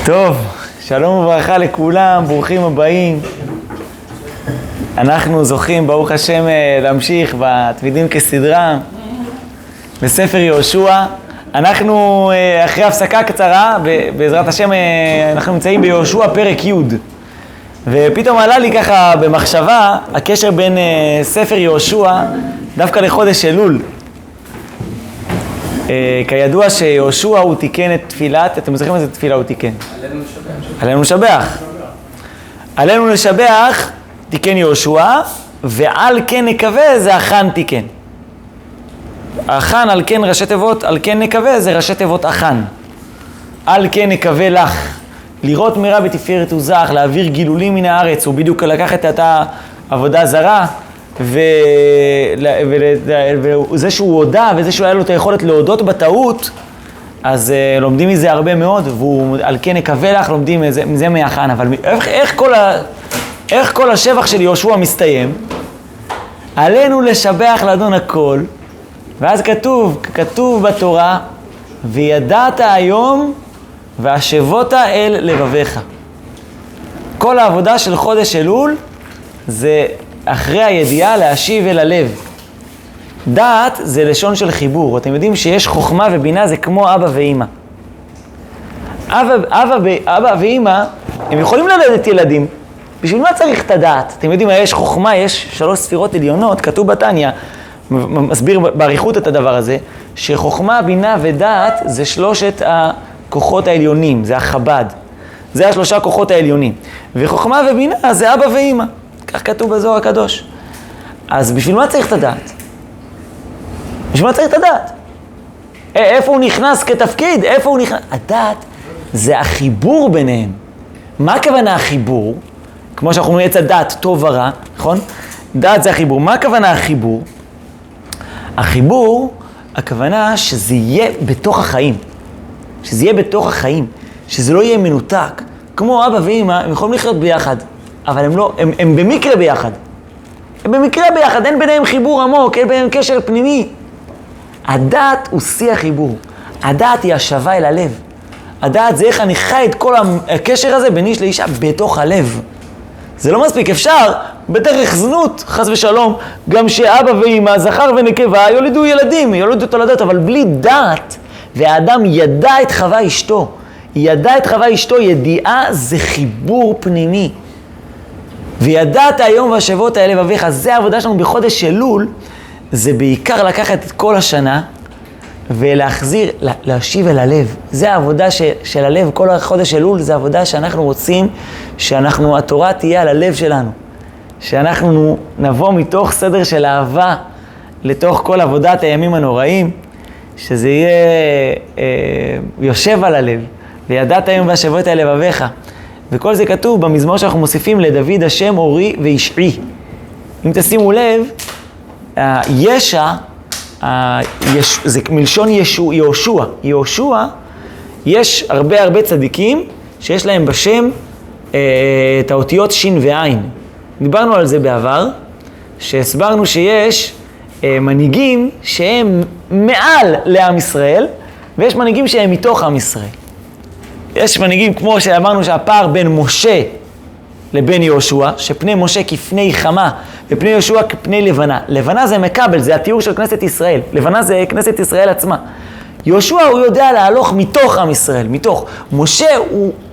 טוב, שלום וברכה לכולם, ברוכים הבאים. אנחנו זוכים, ברוך השם, להמשיך בתמידים כסדרה בספר יהושע. אנחנו אחרי הפסקה קצרה, בעזרת השם, אנחנו נמצאים ביהושע פרק י', ופתאום עלה לי ככה במחשבה הקשר בין ספר יהושע דווקא לחודש אלול. כידוע שיהושע הוא תיקן את תפילת, אתם זוכרים איזה תפילה הוא תיקן? עלינו לשבח. עלינו לשבח תיקן יהושע, ועל כן נקווה זה החן תיקן. החן על כן ראשי תיבות, על כן נקווה זה ראשי תיבות החן. על כן נקווה לך, לראות מראה בתפארת עוזך, להעביר גילולים מן הארץ, הוא בדיוק לקח את אותה עבודה זרה, וזה שהוא הודע, וזה שהוא היה לו את היכולת להודות בטעות, אז לומדים מזה הרבה מאוד, והוא על כן נקווה לך, לומדים מזה מהחן. אבל איך כל השבח של יהושע מסתיים? עלינו לשבח לאדון הכל, ואז כתוב בתורה, וידעת היום והשבות אל לבביך. כל העבודה של חודש אלול זה אחרי הידיעה להשיב אל הלב. דעת זה לשון של חיבור. אתם יודעים שיש חוכמה ובינה זה כמו אבא ואמא. אבא ואמא הם יכולים ללדת ילדים. בשביל מה צריך את הדעת? אתם יודעים, יש חוכמה, יש 3 ספירות עליונות, כתוב בתניא, מסביר בעריכות את הדבר הזה, שחוכמה, בינה ודעת זה 3 הכוחות העליונים, זה החב"ד. זה 3 הכוחות העליונים. וחוכמה ובינה זה אבא ואמא. כך כתוב בזוהר הקדוש. אז בשביל מה צריך את הדעת? בשביל מה צריך את הדעת? איפה הוא נכנס כתפקיד? איפה הוא נכנס? הדעת זה החיבור ביניהם. מה הכוונה החיבור? כמו שאנחנו אומרים, עץ הדעת טוב ורע, נכון? דעת זה החיבור. מה הכוונה החיבור? החיבור, הכוונה שזה יהיה בתוך החיים. שזה יהיה בתוך החיים. שזה לא יהיה מנותק. כמו אבא ואמא, הם יכולים לחיות ביחד. אבל הם במקרה ביחד. הם במקרה ביחד, אין ביניהם חיבור עמוק, אין ביניהם קשר פנימי. הדעת הוא שיא החיבור. הדעת היא השווה אל הלב. הדעת זה איך אני חי את כל הקשר הזה בין איש לאישה בתוך הלב. זה לא מספיק, אפשר בדרך זנות, חס ושלום, גם שאבא ואמא, זכר ונקבה, יולדו ילדים, יולדו תולדות, אבל בלי דעת, והאדם ידע את חווה אשתו. ידע את חווה אשתו, ידיעה זה חיבור פנימי. וידעת היום והשבות אל לבביך, זה העבודה שלנו בחודש אלול, זה בעיקר לקחת את כל השנה ולהחזיר, להשיב אל הלב. זה העבודה של הלב, כל החודש אלול, זה העבודה שאנחנו רוצים, התורה תהיה על הלב שלנו. שאנחנו נבוא מתוך סדר של אהבה לתוך כל עבודת הימים הנוראים, שזה יהיה יושב על הלב, וידעת היום והשבות אל לבביך. וכל זה כתוב במזמור שאנחנו מוסיפים לדוד השם אורי וישעי. אם תשימו לב, ישע, זה מלשון יהושע. יהושע, יש הרבה צדיקים שיש להם בשם את האותיות שין ועין. דיברנו על זה בעבר, שהסברנו שיש מנהיגים שהם מעל לעם ישראל, ויש מנהיגים שהם מתוך עם ישראל. יש מנהיגים כמו שאמרנו שהפער בין משה לבין יהושע, שפני משה כפני חמה, ופני יהושע כפני לבנה. לבנה זה מקבל, זה התיאור של כנסת ישראל. לבנה זה כנסת ישראל עצמה. יהושע הוא יודע להלוך מתוך עם ישראל, מתוך. משה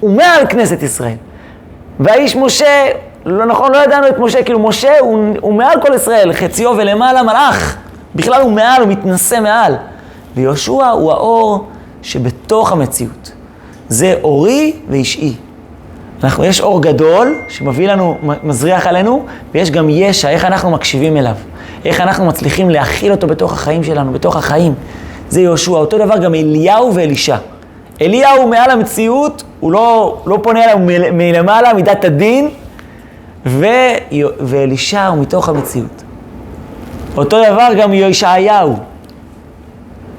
הוא מעל כנסת ישראל. והאיש משה, לא נכון, לא ידענו את משה, כאילו משה הוא מעל כל ישראל, חציו ולמעלה מלאך. בכלל הוא מעל, הוא מתנשא מעל. ויהושע הוא האור שבתוך המציאות. זה אורי וישעי. יש אור גדול שמביא לנו, מזריח עלינו, ויש גם ישע, איך אנחנו מקשיבים אליו. איך אנחנו מצליחים להכיל אותו בתוך החיים שלנו, בתוך החיים. זה יהושע. אותו דבר גם אליהו ואלישע. אליהו מעל המציאות, הוא לא פונה אליו מלמעלה, מידת הדין, ואלישע הוא מתוך המציאות. אותו דבר גם ישעיהו.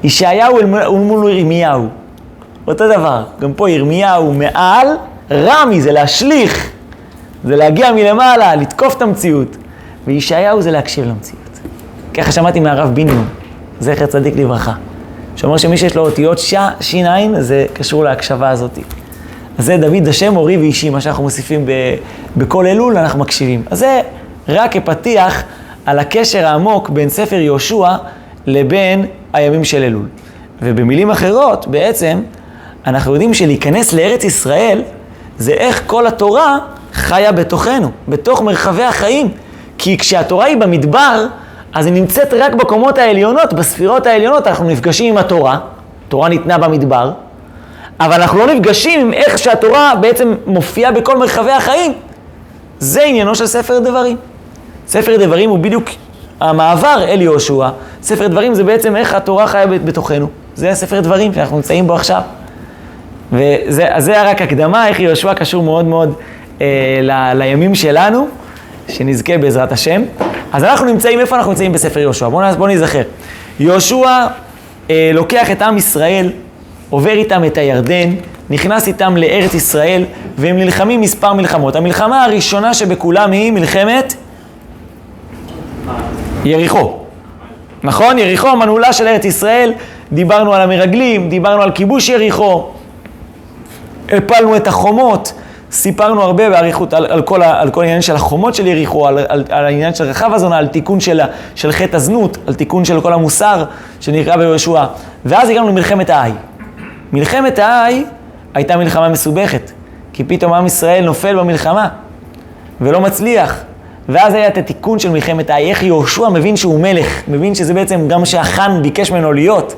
ישעיהו הוא מול ירמיהו. אותו דבר, גם פה ירמיהו מעל, רמי זה להשליך, זה להגיע מלמעלה, לתקוף את המציאות. וישעיהו זה להקשיב למציאות. ככה שמעתי מהרב בניון, זכר צדיק לברכה. שאומר שמי שיש לו אותיות שין עין, זה קשור להקשבה הזאת. אז זה דוד השם אורי ואישי, מה שאנחנו מוסיפים בכל אלול, אנחנו מקשיבים. אז זה רק כפתיח על הקשר העמוק בין ספר יהושע לבין הימים של אלול. ובמילים אחרות, בעצם, אנחנו יודעים שלהיכנס לארץ ישראל, זה איך כל התורה חיה בתוכנו, בתוך מרחבי החיים. כי כשהתורה היא במדבר, אז היא נמצאת רק בקומות העליונות, בספירות העליונות, אנחנו נפגשים עם התורה, התורה ניתנה במדבר, אבל אנחנו לא נפגשים עם איך שהתורה בעצם מופיעה בכל מרחבי החיים. זה עניינו של ספר דברים. ספר דברים הוא בדיוק המעבר אל יהושע. ספר דברים זה בעצם איך התורה חיה בתוכנו. זה ספר דברים שאנחנו נמצאים בו עכשיו. וזה רק הקדמה, איך יהושע קשור מאוד מאוד לימים שלנו, שנזכה בעזרת השם. אז אנחנו נמצאים, איפה אנחנו נמצאים בספר יהושע? בואו נזכר. יהושע לוקח את עם ישראל, עובר איתם את הירדן, נכנס איתם לארץ ישראל, והם נלחמים מספר מלחמות. המלחמה הראשונה שבכולם היא מלחמת יריחו. נכון? יריחו, המנעולה של ארץ ישראל, דיברנו על המרגלים, דיברנו על כיבוש יריחו, הפלנו את החומות, סיפרנו הרבה בעריכות על כל העניין של החומות של יריחו, על העניין של רחב הזונה, על תיקון של חטא הזנות, על תיקון של כל המוסר שנקרא ביהושע. ואז הגענו למלחמת האי. מלחמת האי הייתה מלחמה מסובכת, כי פתאום עם ישראל נופל במלחמה ולא מצליח. ואז היה את התיקון של מלחמת האי, איך יהושע מבין שהוא מלך, מבין שזה בעצם גם שהחן ביקש ממנו להיות.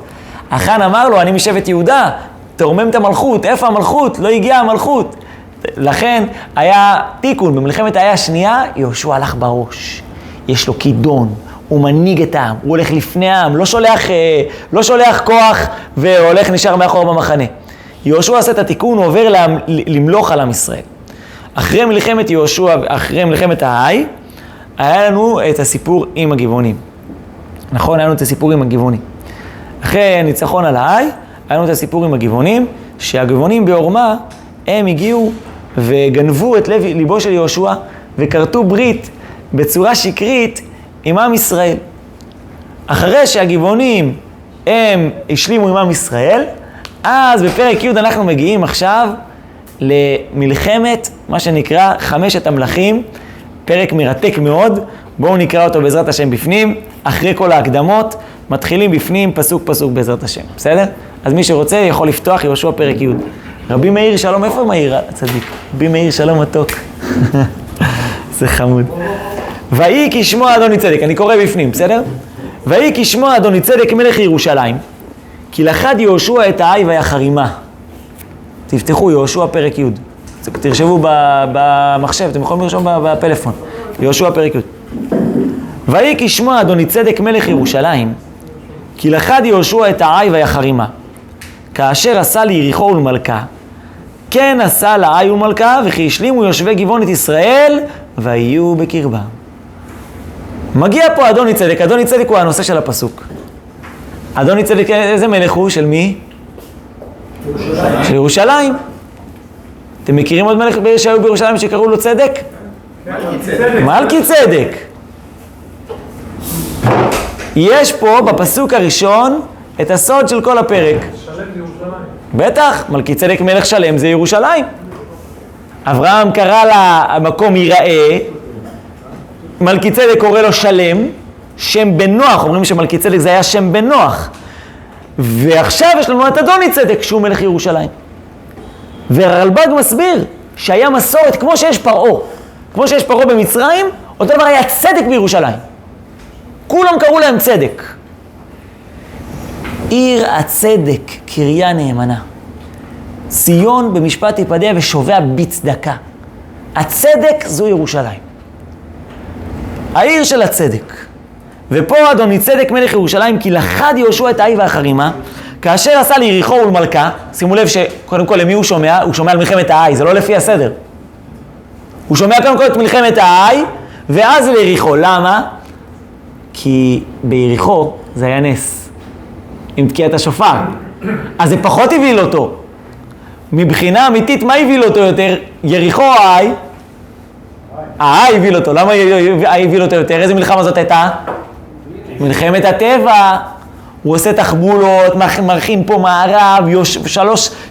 החן אמר לו, אני משבט יהודה, תרומם את המלכות, איפה המלכות? לא הגיעה המלכות. לכן היה תיקון, במלחמת האי השנייה, יהושע הלך בראש. יש לו כידון, הוא מנהיג את העם, הוא הולך לפני העם, לא שולח כוח והולך נשאר מאחור במחנה. יהושע עשה את התיקון, הוא עובר למלוך על עם ישראל. אחרי מלחמת יהושע, אחרי מלחמת האי, היה לנו את הסיפור עם הגבעונים. נכון, היה לנו את הסיפור עם הגבעונים. אחרי ניצחון על האי, היה לנו את הסיפור עם הגבעונים, שהגבעונים בעורמה, הם הגיעו וגנבו את ליבו של יהושע, וכרתו ברית בצורה שקרית עם עם ישראל. אחרי שהגבעונים הם השלימו עם עם ישראל, אז בפרק י' אנחנו מגיעים עכשיו למלחמת, מה שנקרא חמשת המלכים, פרק מרתק מאוד, בואו נקרא אותו בעזרת השם בפנים, אחרי כל ההקדמות, מתחילים בפנים פסוק פסוק בעזרת השם, בסדר? אז מי שרוצה יכול לפתוח יהושע פרק י'. רבי מאיר שלום, איפה מאיר הצדיק? רבי מאיר שלום מתוק. זה חמוד. ויהי כשמוע אדוני צדק, אני קורא בפנים, בסדר? ויהי כשמוע אדוני צדק מלך ירושלים, כי לכד יהושע את האי ויחרימה. תפתחו יהושע פרק י'. תרשבו במחשב, אתם יכולים לרשום בפלאפון. יהושע פרק י'. ויהי כשמוע אדוני צדק מלך ירושלים, כי לכד יהושע את האי ויחרימה. כאשר עשה ליריחו ולמלכה, כן עשה לאי ולמלכה, וכי השלימו יושבי גבעון את ישראל, ויהיו בקרבם. מגיע פה אדוני צדק, אדוני צדק הוא הנושא של הפסוק. אדוני צדק, איזה מלך הוא? של מי? ירושלים. של ירושלים. אתם מכירים עוד מלך שהיו בירושלים שקראו לו צדק? מלכי צדק. יש פה בפסוק הראשון את הסוד של כל הפרק. שלם בירושלים. בטח, מלכי צדק מלך שלם זה ירושלים. אברהם קרא למקום יראה, מלכי צדק קורא לו שלם, שם בן נוח, אומרים שמלכי צדק זה היה שם בן נוח. ועכשיו יש לנו את אדוני צדק שהוא מלך ירושלים. והרלב"ג מסביר שהיה מסורת כמו שיש פרעה. כמו שיש פרעה במצרים, אותו דבר היה צדק בירושלים. כולם קראו להם צדק. עיר הצדק, קריה נאמנה. ציון במשפט תיפדה ושובע בצדקה. הצדק זו ירושלים. העיר של הצדק. ופה אדוני צדק מלך ירושלים, כי לכד יהושע את האי והחרימה, כאשר עשה ליריחו ולמלכה, שימו לב שקודם כל למי הוא שומע? הוא שומע על מלחמת האי, זה לא לפי הסדר. הוא שומע קודם כל את מלחמת האי, ואז ליריחו. למה? כי ביריחו זה היה נס. עם תקיעת השופר. אז זה פחות הביל אותו. מבחינה אמיתית, מה הביל אותו יותר? יריחו או האי? האי הביל אותו. למה האי הביל אותו יותר? איזה מלחמה זאת הייתה? מלחמת הטבע. הוא עושה תחבולות, מרחים פה מערב,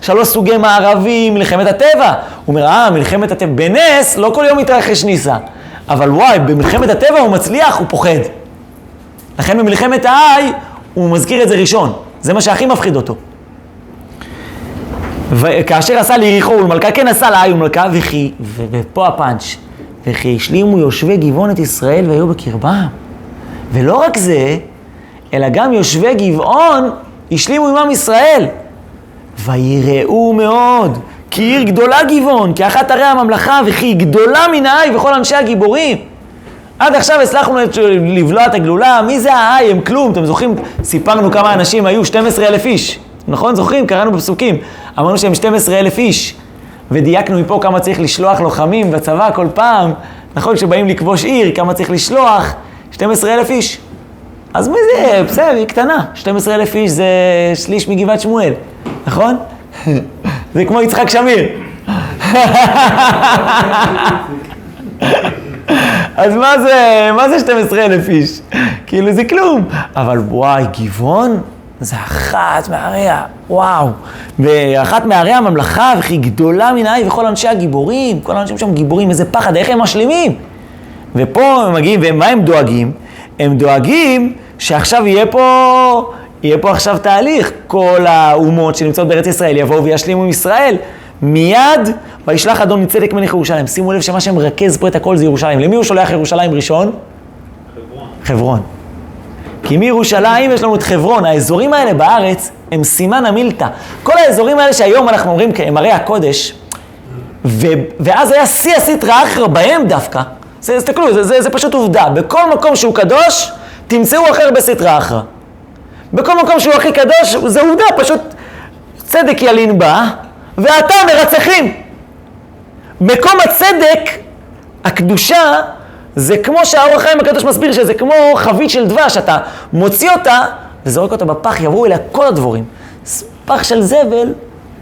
שלוש סוגי מערבים, מלחמת הטבע. הוא אומר, מלחמת הטבע, בנס לא כל יום מתרחש ניסה. אבל וואי, במלחמת הטבע הוא מצליח, הוא פוחד. לכן במלחמת האי, הוא מזכיר את זה ראשון. זה מה שהכי מפחיד אותו. וכאשר עשה ליריחו ולמלכה, כן עשה לאי ולמלכה, ופה הפאנץ', וכי השלימו יושבי גבעון את ישראל והיו בקרבם. ולא רק זה, אלא גם יושבי גבעון השלימו עמם ישראל. ויראו מאוד, כי עיר גדולה גבעון, כי אחת ערי הממלכה, וכי גדולה מן האי וכל אנשי הגיבורים. עד עכשיו הצלחנו לבלוע את הגלולה, מי זה האי? הם כלום. אתם זוכרים? סיפרנו כמה אנשים היו, 12,000 איש. נכון? זוכרים? קראנו בפסוקים. אמרנו שהם 12,000 איש. ודייקנו מפה כמה צריך לשלוח לוחמים בצבא כל פעם. נכון? כשבאים לכבוש עיר, כמה צריך לשלוח? 12,000 איש. אז מי זה? בסדר, היא קטנה. 12,000 איש זה שליש מגבעת שמואל. נכון? זה כמו יצחק שמיר. אז מה זה 12,000 איש? כאילו זה כלום. אבל וואי, גבעון זה אחת מעריה, וואו. ואחת מערי הממלכה, וכי גדולה מן האי וכל אנשי הגיבורים, כל האנשים שם גיבורים, איזה פחד, איך הם משלימים? ופה הם מגיעים, ומה הם דואגים? הם דואגים שעכשיו יהיה פה עכשיו תהליך. כל האומות שנמצאות בארץ ישראל יבואו וישלימו עם ישראל. מיד, וישלח אדון מצדק מלך ירושלים. שימו לב שמה שמרכז פה את הכל זה ירושלים. למי הוא שולח ירושלים ראשון? חברון. כי מירושלים יש לנו את חברון. האזורים האלה בארץ הם סימן המילתא. כל האזורים האלה שהיום אנחנו אומרים הם ערי הקודש, ואז היה שיא הסטרא אחרא בהם דווקא. תסתכלו, זה פשוט עובדה. בכל מקום שהוא קדוש, תמצאו אחר בסטרא אחרא. בכל מקום שהוא הכי קדוש, זה עובדה, פשוט צדק ילין בה, ואתה מרצחים. מקום הצדק, הקדושה, זה כמו שהאור החיים הקדוש מסביר, שזה כמו חבית של דבש, אתה מוציא אותה וזורק אותה בפח, יבואו אליה כל הדבורים. פח של זבל,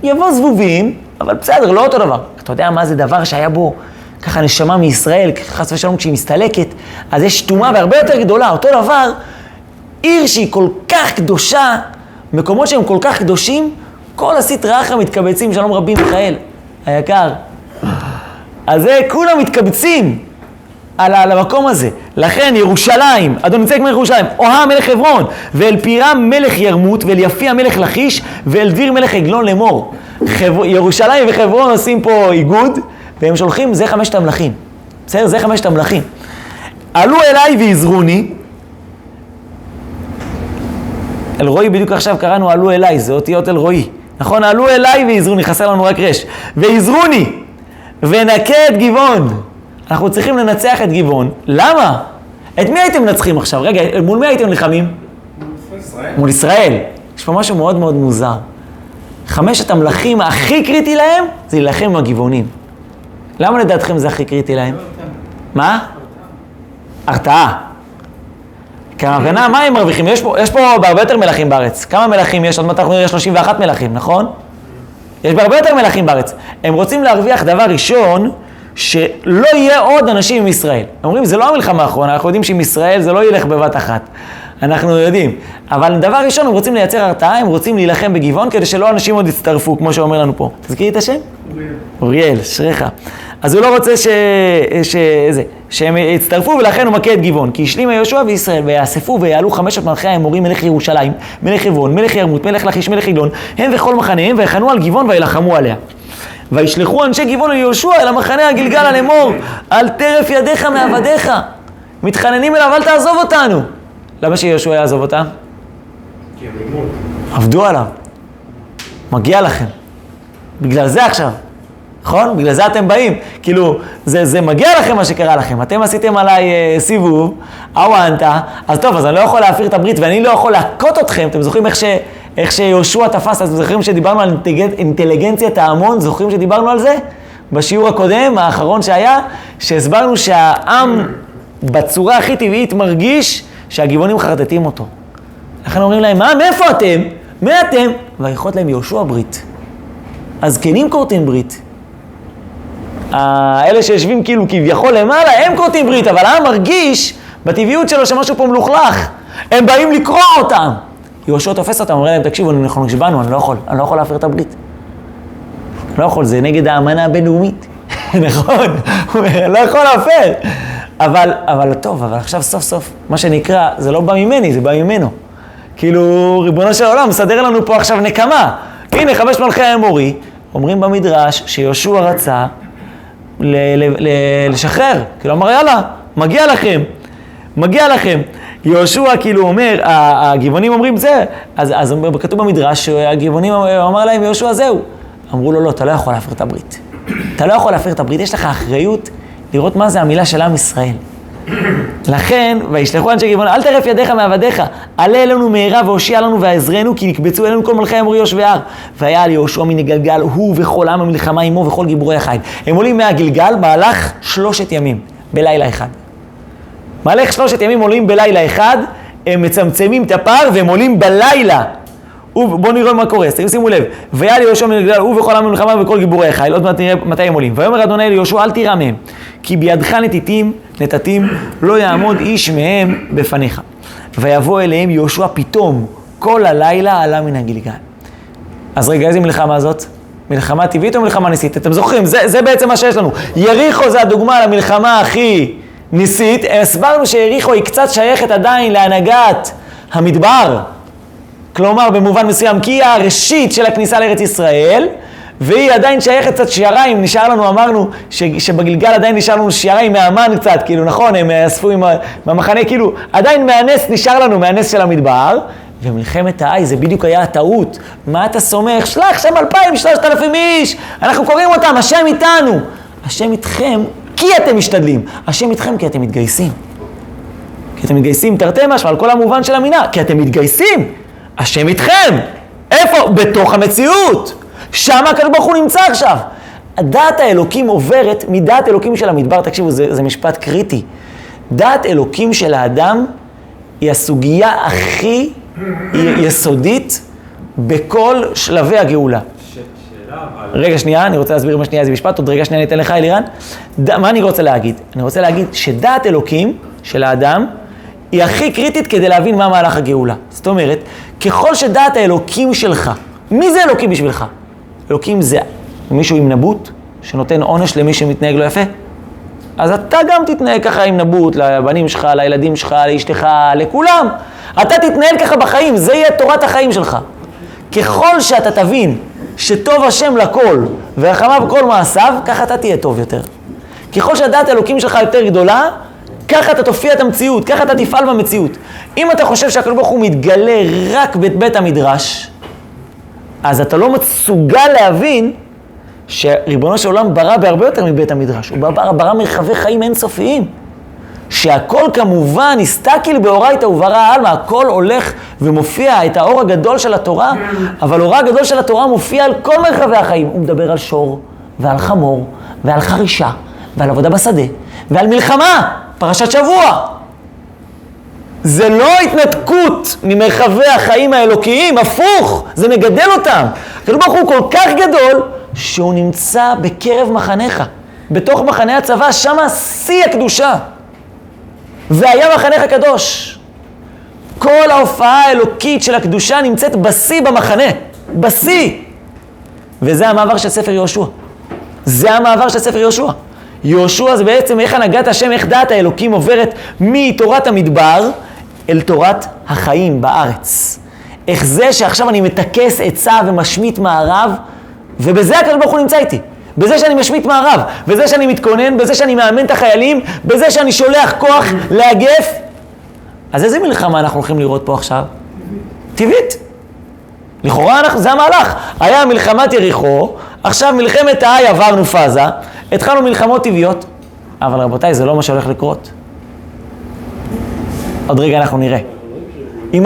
יבוא זבובים, אבל בסדר, לא אותו דבר. אתה יודע מה זה דבר שהיה בו ככה נשמה מישראל, חס ושלום כשהיא מסתלקת, אז יש תאומה והרבה יותר גדולה. אותו דבר, עיר שהיא כל כך קדושה, מקומות שהם כל כך קדושים, כל הסטרא אחרא מתקבצים, שלום רבי מיכאל, היקר. אז זה כולם מתקבצים על המקום הזה. לכן ירושלים, אדון מצדק מלך ירושלים, אוהה מלך חברון, ואל פירם מלך ירמות, ואל יפיע מלך לכיש, ואל דביר מלך עגלון לאמור. ירושלים וחברון עושים פה איגוד, והם שולחים, זה 5 המלכים. בסדר? זה 5 המלכים. עלו אליי ויזרוני, אל רואי בדיוק עכשיו קראנו עלו אליי, זה אותיות אל רואי. נכון? עלו אליי ויזרוני, חסר לנו רק רש. ויזרוני, ונקה את גבעון. אנחנו צריכים לנצח את גבעון. למה? את מי הייתם מנצחים עכשיו? רגע, מול מי הייתם נלחמים? מול ישראל. יש פה משהו מאוד מאוד מוזר. 5 המלכים הכי קריטי להם, זה להילחם עם הגבעונים. למה לדעתכם זה הכי קריטי להם? מה? הרתעה. כהבנה, מה הם מרוויחים? יש פה בהרבה יותר מלכים בארץ. כמה מלכים יש? עוד מעט אנחנו נראה 31 מלכים, נכון? יש בהרבה יותר מלכים בארץ. הם רוצים להרוויח דבר ראשון, שלא יהיה עוד אנשים עם ישראל. אומרים, זה לא המלחמה האחרונה, אנחנו יודעים שעם ישראל זה לא ילך בבת אחת. אנחנו יודעים. אבל דבר ראשון, הם רוצים לייצר הרתעה, הם רוצים להילחם בגבעון, כדי שלא אנשים עוד יצטרפו, כמו שאומר לנו פה. תזכירי את השם? אוריאל, שריך. אז הוא לא רוצה שהם יצטרפו, ולכן הוא מכה את גבעון. כי השלים יהושע וישראל, ויאספו ויעלו 5 מלכי האמורים, מלך ירושלים, מלך חברון, מלך ירמות, מלך לכיש, מלך עגלון, הם וכל מחניהם, ויחנו על גבעון וילחמו עליה. וישלחו אנשי גבעון אל יהושע אל המחנה הגלגל לאמור, אל טרף ידיך מעבדיך. מתחננים אליו, אל תעזוב אותנו. למה שיהושע יעזוב אותם? כי הם לימוד. עבדו עליו. מגיע לכם. בגלל זה עכשיו. נכון? בגלל זה אתם באים. כאילו, זה מגיע לכם מה שקרה לכם. אתם עשיתם עליי סיבוב, אוואנטה, אז טוב, אז אני לא יכול להפיר את הברית ואני לא יכול להכות אתכם. אתם זוכרים איך שיהושע תפס? אתם זוכרים שדיברנו על אינטליגנציית ההמון? זוכרים שדיברנו על זה? בשיעור הקודם, האחרון שהיה, שהסברנו שהעם בצורה הכי טבעית מרגיש שהגבעונים חרטטים אותו. לכן אומרים להם, מאיפה אתם? מי אתם? ויכרות להם יהושע ברית. הזקנים כורתים ברית. האלה שיושבים כאילו כביכול למעלה, הם כורתים ברית, אבל העם מרגיש בטבעיות שלו שמשהו פה מלוכלך. הם באים לקרוא אותם. יהושע תופס אותם, אומר להם, תקשיבו, אנחנו נשבענו, אני לא יכול להפר את הברית. לא יכול, זה נגד האמנה הבינלאומית. נכון, הוא אומר, לא יכול להפר. אבל טוב, אבל עכשיו סוף סוף, מה שנקרא, זה לא בא ממני, זה בא ממנו. כאילו, ריבונו של העולם, מסדר לנו פה עכשיו נקמה. הנה, 5 מלכי האמורי, אומרים במדרש שיהושע רצה לשחרר. כאילו, אמר, יאללה, מגיע לכם. יהושע כאילו אומר, הגבעונים אומרים זה, אז כתוב במדרש שהגבעונים אמר להם, יהושע זהו. אמרו לו, לא, אתה לא יכול להפר את הברית. אתה לא יכול להפר את הברית, יש לך אחריות לראות מה זה המילה של עם ישראל. לכן, וישלחו אנשי גבעון, אל תרף ידיך מעבדיך, עלה אלינו מהרה והושיע לנו ועזרנו, כי נקבצו אלינו כל מלכי האמורי יושבי הר. והיה על יהושע מן הגלגל, הוא וכל עם המלחמה עמו וכל גיבורי החיל. הם עולים מהגלגל, מהלך 3 ימים, בלילה אחד. מהלך 3 ימים עולים בלילה אחד, הם מצמצמים את הפער והם עולים בלילה. בואו נראה מה קורה, שימו לב. והיה לי יהושע מן הגלגל, הוא וכל עם המלחמה וכל גיבורי החיל. עוד מעט נראה מתי הם עולים. ויאמר אדוני ליהושע, אל תירא מהם, כי בידך נתתים, לא יעמוד איש מהם בפניך. ויבוא אליהם יהושע פתאום, כל הלילה עלה מן הגלגל. אז רגע, איזה מלחמה זאת? מלחמה טבעית או מלחמה ניסית? אתם זוכרים, זה בעצם מה שיש לנו. יריחו זה הדוגמה למלחמה הכי ניסית. הסברנו שיריחו היא קצת שייכת עדיין להנהגת המדבר. כלומר, במובן מסוים, כי היא הראשית של הכניסה לארץ ישראל, והיא עדיין שייכת קצת שיעריים, נשאר לנו, אמרנו שבגלגל עדיין נשאר לנו שיעריים מהמן קצת, כאילו נכון, הם אספו עם המחנה, כאילו עדיין מהנס נשאר לנו, מהנס של המדבר, ומלחמת האי, זה בדיוק היה הטעות. מה אתה סומך? שלח שם 2,000, 3,000 איש, אנחנו קוראים אותם, השם איתנו. השם איתכם כי אתם משתדלים, השם איתכם כי אתם מתגייסים. כי אתם מתגייסים תרתי משמע על כל המובן של המילה, כי אתם מתגייסים. השם איתכם. איפה? בתוך המציאות. שם הקדוש ברוך הוא נמצא עכשיו. דעת האלוקים עוברת מדעת אלוקים של המדבר. תקשיבו, זה משפט קריטי. דעת אלוקים של האדם היא הסוגיה הכי יסודית בכל שלבי הגאולה. רגע שנייה, אני רוצה להסביר מה שנייה איזה משפט, עוד רגע שנייה אני אתן לך אלירן. מה אני רוצה להגיד? אני רוצה להגיד שדעת אלוקים של האדם היא הכי קריטית כדי להבין מה מהלך הגאולה. זאת אומרת, ככל שדעת האלוקים שלך, מי זה אלוקים בשבילך? אלוקים זה מישהו עם נבוט, שנותן עונש למי שמתנהג לא יפה. אז אתה גם תתנהג ככה עם נבוט, לבנים שלך, לילדים שלך, לאשתך, לכולם. אתה תתנהג ככה בחיים, זה יהיה תורת החיים שלך. ככל שאתה תבין שטוב השם לכל, ורחמיו כל מעשיו, ככה אתה תהיה טוב יותר. ככל שהדעת האלוקים שלך יותר גדולה, ככה אתה תופיע את המציאות, ככה אתה תפעל במציאות. אם אתה חושב שהקדוש ברוך הוא מתגלה רק בבית המדרש, אז אתה לא מסוגל להבין שריבונו של עולם ברא בהרבה יותר מבית המדרש. הוא ברא מרחבי חיים אינסופיים. שהכל כמובן הסתכל באורייתא וברא עלמא, הכל הולך ומופיע את האור הגדול של התורה, אבל האור הגדול של התורה מופיע על כל מרחבי החיים. הוא מדבר על שור ועל חמור ועל חרישה ועל עבודה בשדה ועל מלחמה, פרשת שבוע. זה לא התנתקות ממרחבי החיים האלוקיים, הפוך, זה מגדל אותם. הקדוש ברוך הוא כל כך גדול שהוא נמצא בקרב מחניך, בתוך מחנה הצבא, שם שיא הקדושה. והיה מחנך הקדוש. כל ההופעה האלוקית של הקדושה נמצאת בשיא במחנה, בשיא. וזה המעבר של ספר יהושע. זה המעבר של ספר יהושע. יהושע זה בעצם איך הנהגת השם, איך דעת האלוקים עוברת מתורת המדבר אל תורת החיים בארץ. איך זה שעכשיו אני מתקס עצה ומשמיט מערב, ובזה הקדוש ברוך הוא נמצא איתי. בזה שאני משמיט מערב, בזה שאני מתכונן, בזה שאני מאמן את החיילים, בזה שאני שולח כוח לאגף. אז איזה מלחמה אנחנו הולכים לראות פה עכשיו? טבעית. לכאורה זה המהלך. היה מלחמת יריחו, עכשיו מלחמת האי עברנו פאזה, התחלנו מלחמות טבעיות, אבל רבותיי, זה לא מה שהולך לקרות. עוד רגע אנחנו נראה. היא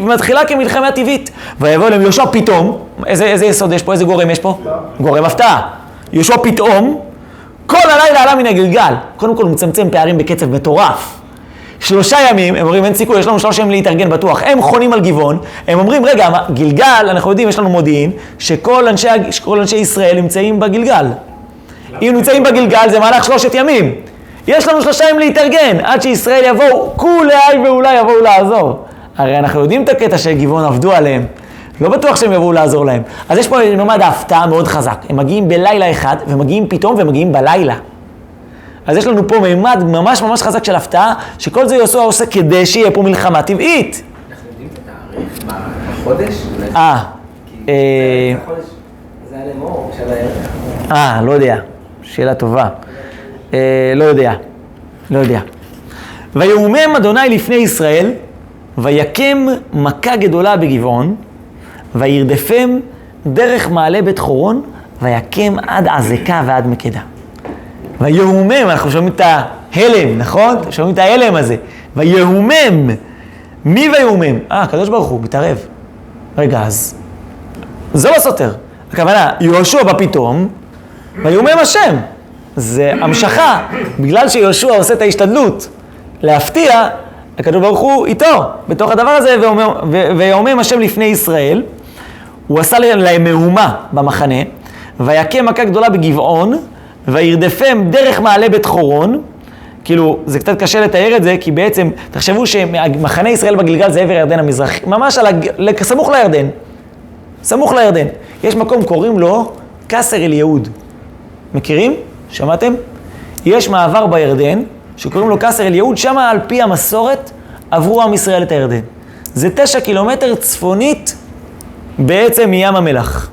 מתחילה כמלחמה טבעית. ויבוא אליהם יהושע פתאום, איזה יסוד יש פה, איזה גורם יש פה? גורם הפתעה. יהושע פתאום, כל הלילה עלה מן הגלגל. קודם כל הוא מצמצם פערים בקצב מטורף. 3 ימים, הם אומרים אין סיכוי, יש לנו 3 ימים להתארגן בטוח. הם חונים על גבעון, הם אומרים רגע, גלגל, אנחנו יודעים, יש לנו מודיעין, שכל אנשי ישראל נמצאים בגלגל. אם נמצאים בגלגל זה מהלך 3 ימים. יש לנו 3 ימים להתארגן, עד שישראל יבואו, כולי ואולי יבואו לעזור. הרי אנחנו יודעים את הקטע שגבעון עבדו עליהם, לא בטוח שהם יבואו לעזור להם. אז יש פה נאמד ההפתעה מאוד חזק, הם מגיעים בלילה אחד, ומגיעים פתאום ומגיעים בלילה. אז יש לנו פה מימד ממש ממש חזק של הפתעה, שכל זה יהושע עושה כדי שיהיה פה מלחמה טבעית. אנחנו יודעים את התאריך בחודש? החודש זה היה לאמור, של הערך. לא יודע, שאלה טובה. לא יודע. ויאומם אדוני לפני ישראל, ויקם מכה גדולה בגבעון, וירדפם דרך מעלה בית חורון, ויקם עד עזקה ועד מקדה. ויאומם, אנחנו שומעים את ההלם, נכון? שומעים את ההלם הזה. ויאומם. מי ויאומם? הקדוש ברוך הוא, מתערב. רגע, אז זה לא סותר. הכוונה, יהושע בפתאום, ויאומם השם. זה המשכה. בגלל שיהושע עושה את ההשתדלות להפתיע, הקדוש ברוך הוא איתו, בתוך הדבר הזה, ויאומם השם לפני ישראל. הוא עשה להם מהומה במחנה, ויקם מכה גדולה בגבעון, וירדפם דרך מעלה בית חורון. כאילו, זה קצת קשה לתאר את זה, כי בעצם, תחשבו שמחנה ישראל בגלגל זה עבר ירדן המזרחי, ממש סמוך לירדן. סמוך לירדן. יש מקום, קוראים לו קסר אל יהוד. מכירים? שמעתם? יש מעבר בירדן, שקוראים לו קסר אל יהוד, שם על פי המסורת עברו עם ישראל את הירדן. זה 9 קילומטר צפונית בעצם מים המלח.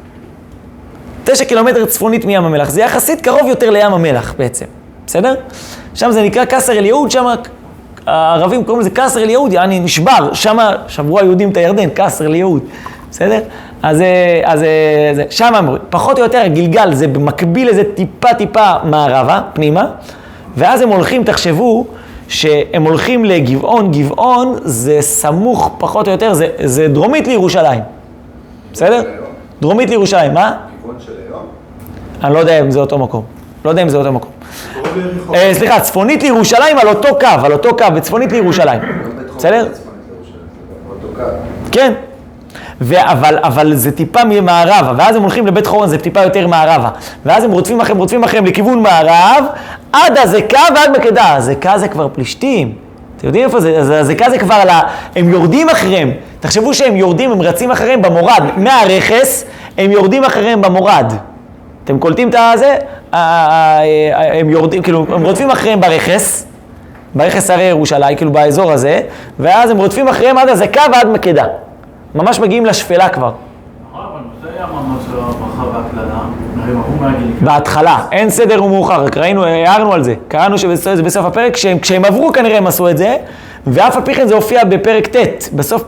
9 קילומטר צפונית מים המלח. זה יחסית קרוב יותר לים המלח בעצם. בסדר? שם זה נקרא קסר אל יהוד, שם הערבים קוראים לזה קסר אל יהוד, יעני נשבר, שם שברו היהודים את הירדן, קסר אל יהוד. בסדר? אז שם פחות או יותר הגלגל זה במקביל לזה טיפה מערבה, פנימה, ואז הם הולכים, תחשבו, שהם הולכים לגבעון, גבעון זה סמוך פחות או יותר, זה דרומית לירושלים. בסדר? דרומית לירושלים, מה? גבעון של היום? אני לא יודע אם זה אותו מקום. סליחה, צפונית לירושלים על אותו קו, בצפונית לירושלים. בסדר? כן. אבל זה טיפה ממערבה, ואז הם הולכים לבית חורון, זה טיפה יותר מערבה. ואז הם רודפים אחריהם לכיוון מערב, עד הזקה ועד מקדה. הזקה זה כבר פלישתים. אתם יודעים איפה זה? הזקה זה כבר הם יורדים אחריהם. תחשבו שהם יורדים, הם רצים אחריהם במורד. מהרכס, הם יורדים אחריהם במורד. אתם קולטים את זה? הם יורדים, כאילו, הם רודפים אחריהם ברכס הרי ירושלים, כאילו באזור הזה, ואז הם רודפים אחריהם עד הזקה ועד מקדה. ממש מגיעים לשפלה כבר. אבל זה היה ממש הברכה והקללה, הם עברו מהגלגל. בהתחלה, אין סדר ומאוחר, רק הערנו על זה. קראנו שזה בסוף הפרק, כשהם עברו כנראה הם עשו את זה, ואף על פי כן זה הופיע בפרק ט', בסוף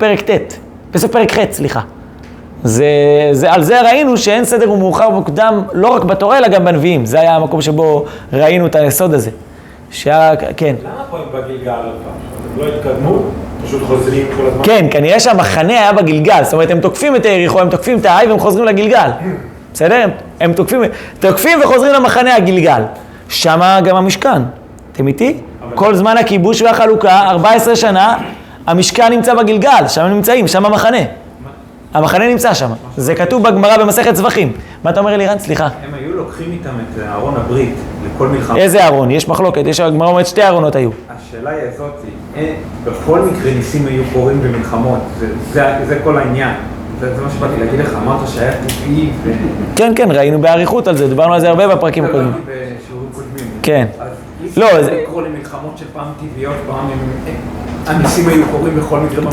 פרק ח', סליחה. על זה ראינו שאין סדר ומאוחר ומוקדם, לא רק בתורה אלא גם בנביאים. זה היה המקום שבו ראינו את היסוד הזה. כן. למה פה הם בגלגל? הם לא התקדמו? פשוט חוזרים כל הזמן? כן, כנראה שהמחנה היה בגלגל, זאת אומרת, הם תוקפים את היריחו, הם תוקפים את העי והם חוזרים לגלגל. בסדר? הם תוקפים וחוזרים למחנה הגלגל. שמה גם המשכן. אתם איתי? כל זמן הכיבוש והחלוקה, 14 שנה, המשכן נמצא בגלגל, שם הם נמצאים, שם המחנה. המחנה נמצא שם. זה כתוב בגמרא במסכת זבחים. מה אתה אומר אלירן? סליחה. הם היו לוקחים איתם את ארון הברית לכל מלחמה. איזה ארון? יש מחלוקת, יש הגמרא אומרת 2 ארונות היו. השאלה היא הזאת, בכל מקרה ניסים היו קורים במלחמות, זה כל העניין. זה מה שבאתי להגיד לך, אמרת שהיה טבעי ו... כן, ראינו באריכות על זה, דיברנו על זה הרבה בפרקים הקודמים. זה לא בשיעורים קודמים. כן. אז לא, זה לקרוא למלחמות של פעם טבעיות, פעם הניסים היו קורים בכל מקרה.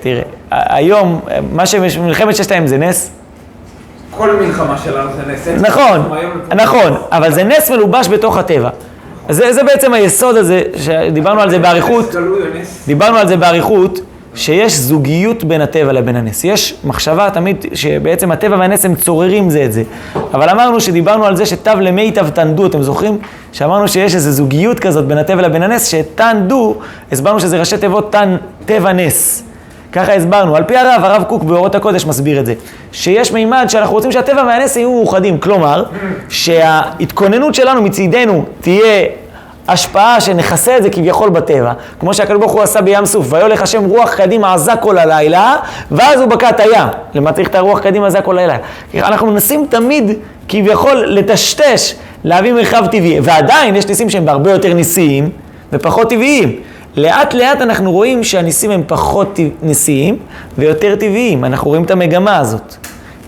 תראה. היום, מה שמלחמת 6 הימים זה נס. כל מלחמה שלנו זה נס. נכון, אבל זה נס מלובש בתוך הטבע. זה בעצם היסוד הזה, שדיברנו על זה באריכות. דיברנו על זה באריכות, שיש זוגיות בין הטבע לבין הנס. יש מחשבה תמיד שבעצם הטבע והנס הם צוררים זה את זה. אבל אמרנו שדיברנו על זה שתו למיטב תנדו, אתם זוכרים? שאמרנו שיש איזו זוגיות כזאת בין הטבע לבין הנס, שתנדו, הסברנו שזה ראשי תיבות תן טבע נס. ככה הסברנו. על פי הרב קוק באורות הקודש מסביר את זה. שיש מימד שאנחנו רוצים שהטבע והנס יהיו מאוחדים. כלומר, שההתכוננות שלנו מצידנו תהיה השפעה שנחסה את זה כביכול בטבע. כמו שהקדוש ברוך הוא עשה בים סוף. ויולך השם רוח קדימה עזה כל הלילה, ואז הוא בקע את הים. למה צריך את הרוח קדימה עזה כל הלילה? אנחנו מנסים תמיד כביכול לטשטש, להביא מרחב טבעי. ועדיין יש ניסים שהם בהרבה יותר ניסיים ופחות טבעיים. לאט לאט אנחנו רואים שהניסים הם פחות ניסיים ויותר טבעיים. אנחנו רואים את המגמה הזאת.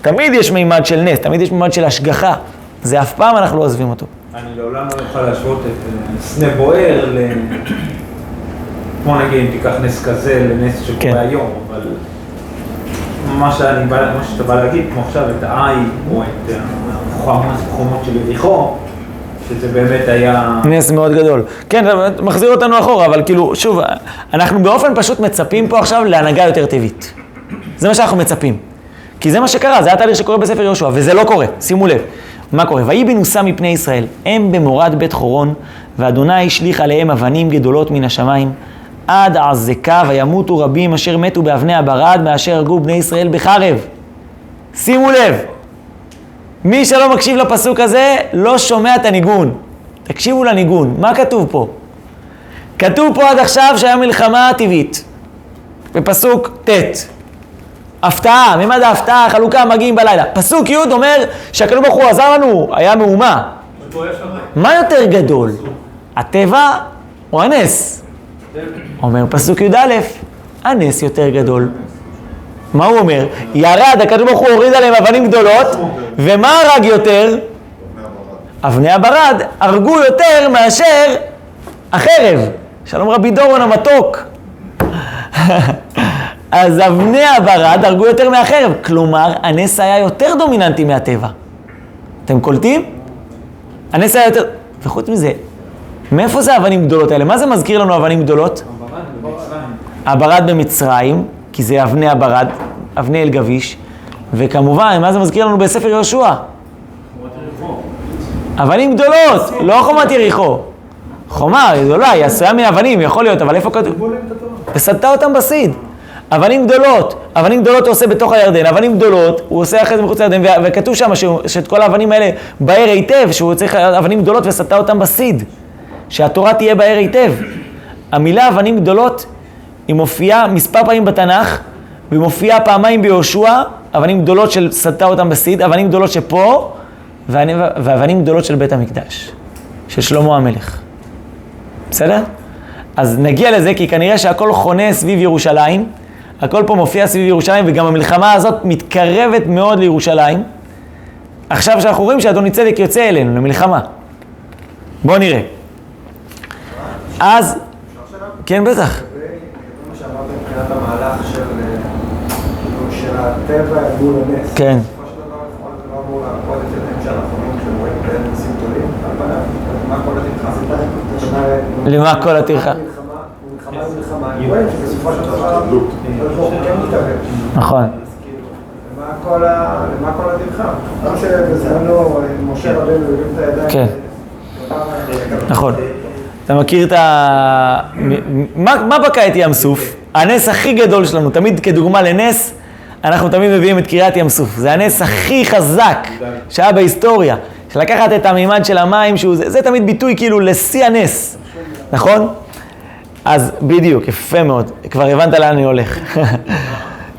תמיד יש מימד של נס, תמיד יש מימד של השגחה. זה אף פעם אנחנו לא עוזבים אותו. אני לעולם לא יכול להשוות את סנה בוער כמו נגיד אם תיקח נס כזה לנס שקורה היום, אבל מה שאתה בא להגיד, כמו עכשיו את העי או את החומות של יריחו, שזה באמת היה... נס מאוד גדול. כן, מחזיר אותנו אחורה, אבל כאילו, שוב, אנחנו באופן פשוט מצפים פה עכשיו להנהגה יותר טבעית. זה מה שאנחנו מצפים. כי זה מה שקרה, זה היה תהליך שקורה בספר יהושע, וזה לא קורה, שימו לב. מה קורה? ויהי בנוסה מפני ישראל, הם במורד בית חורון, ואדוני השליך עליהם אבנים גדולות מן השמיים, עד עזקה וימותו רבים אשר מתו באבני הברד, מאשר הרגו בני ישראל בחרב. שימו לב, מי שלא מקשיב לפסוק הזה, לא שומע את הניגון. תקשיבו לניגון, מה כתוב פה? כתוב פה עד עכשיו שהיה מלחמה טבעית. בפסוק ט'. הפתעה, ממד ההפתעה, חלוקה, מגיעים בלילה. פסוק י' אומר שהקדוש ברוך הוא עזר לנו, היה מהומה. מה יותר גדול? הטבע או הנס? אומר פסוק י' הנס יותר גדול. מה הוא אומר? ירד, הקדוש ברוך הוא הוריד עליהם אבנים גדולות, ומה הרג יותר? אבני הברד הרגו יותר מאשר החרב. שלום רבי דורון המתוק. אז אבני הברד הרגו יותר מהחרב, כלומר הנס היה יותר דומיננטי מהטבע. אתם קולטים? הנס היה יותר... וחוץ מזה, מאיפה זה האבנים גדולות האלה? מה זה מזכיר לנו אבנים גדולות? הברד במצרים, כי זה אבני הברד, אבני אל גביש, וכמובן, מה זה מזכיר לנו בספר יהושע? אבנים גדולות, לא חומת יריחו. חומה, גדולה, היא עשויה מאבנים, יכול להיות, אבל איפה כתוב? וסדתה אותם בסיד. אבנים גדולות הוא עושה בתוך הירדן, אבנים גדולות הוא עושה אחרי זה מחוץ לירדן, וכתוב שם שאת כל האבנים האלה בהר היטב, שהוא צריך אבנים גדולות וסדתה אותם בסיד. שהתורה תהיה בהר היטב. המילה אבנים גדולות היא מופיעה מספר פעמים בתנ"ך, והיא מופיעה פעמיים ביהושע, אבנים גדולות של סדתה אותם בסיד, אבנים גדולות שפה, ואבנים גדולות של בית המקדש, של שלמה המלך. בסדר? אז נגיע לזה, כי כנראה שהכל חונה סביב ירושלים, הכל פה מופיע סביב ירושלים, וגם המלחמה הזאת מתקרבת מאוד לירושלים. עכשיו שאנחנו רואים שאדוני צדק יוצא אלינו למלחמה. בואו נראה. אז, כן בטח. זה מה שאמרת מבחינת המהלך של הטבע מול הנס. כן. בסופו של דבר, זה לא אמור לעבוד את זה שאנחנו רואים כשהם רואים כאלה ניסים גדולים, אבל מה כל הטרחה? למה כל הטרחה? מלחמה, אני רואה שבסופו של דבר, הוא כן מתאבד. נכון. למה כל הטרחה? גם שבזמנו משה רבנו הרים את הידיים. כן. נכון. אתה מכיר את מה בקע את ים סוף? הנס הכי גדול שלנו, תמיד כדוגמה לנס, אנחנו תמיד מביאים את קריאת ים סוף. זה הנס הכי חזק שהיה בהיסטוריה. שלקחת את המימד של המים, זה תמיד ביטוי כאילו לשיא הנס. נכון? אז בדיוק, יפה מאוד. כבר הבנת לאן אני הולך.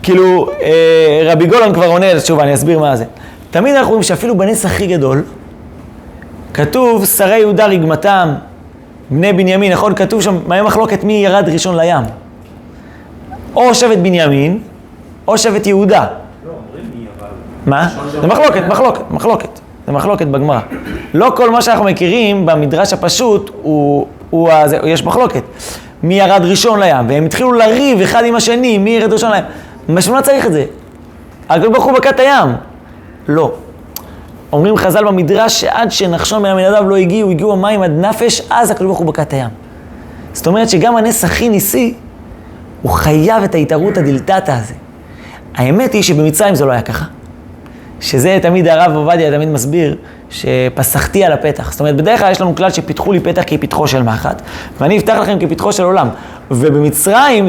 כאילו, רבי גולן כבר עונה, שוב, אני אסביר מה זה. תמיד אנחנו רואים שאפילו בנס הכי גדול, כתוב, שרי יהודה רגמתם, בני בנימין, נכון? כתוב שם, מה מחלוקת מי ירד ראשון לים? או שבט בנימין, או שבט יהודה. לא, אומרים מי, אבל... מה? זה מחלוקת. זה מחלוקת בגמרא. לא כל מה שאנחנו מכירים במדרש הפשוט, יש מחלוקת. מי ירד ראשון לים? והם התחילו לריב אחד עם השני, מי ירד ראשון לים? משמע צריך את זה. הקדוש ברוך הוא בקע את הים. לא. אומרים חז"ל במדרש שעד שנחשון בן עמינדב לא הגיעו המים עד נפש, אז הקדוש ברוך הוא בקע את הים. זאת אומרת שגם הנס הכי ניסי, הוא חייב את ההתערות הדלתתא הזה. האמת היא שבמצרים זה לא היה ככה. שזה תמיד הרב עובדיה תמיד מסביר שפסחתי על הפתח. זאת אומרת, בדרך כלל יש לנו כלל שפיתחו לי פתח כפתחו של מחט, ואני אפתח לכם כפתחו של עולם. ובמצרים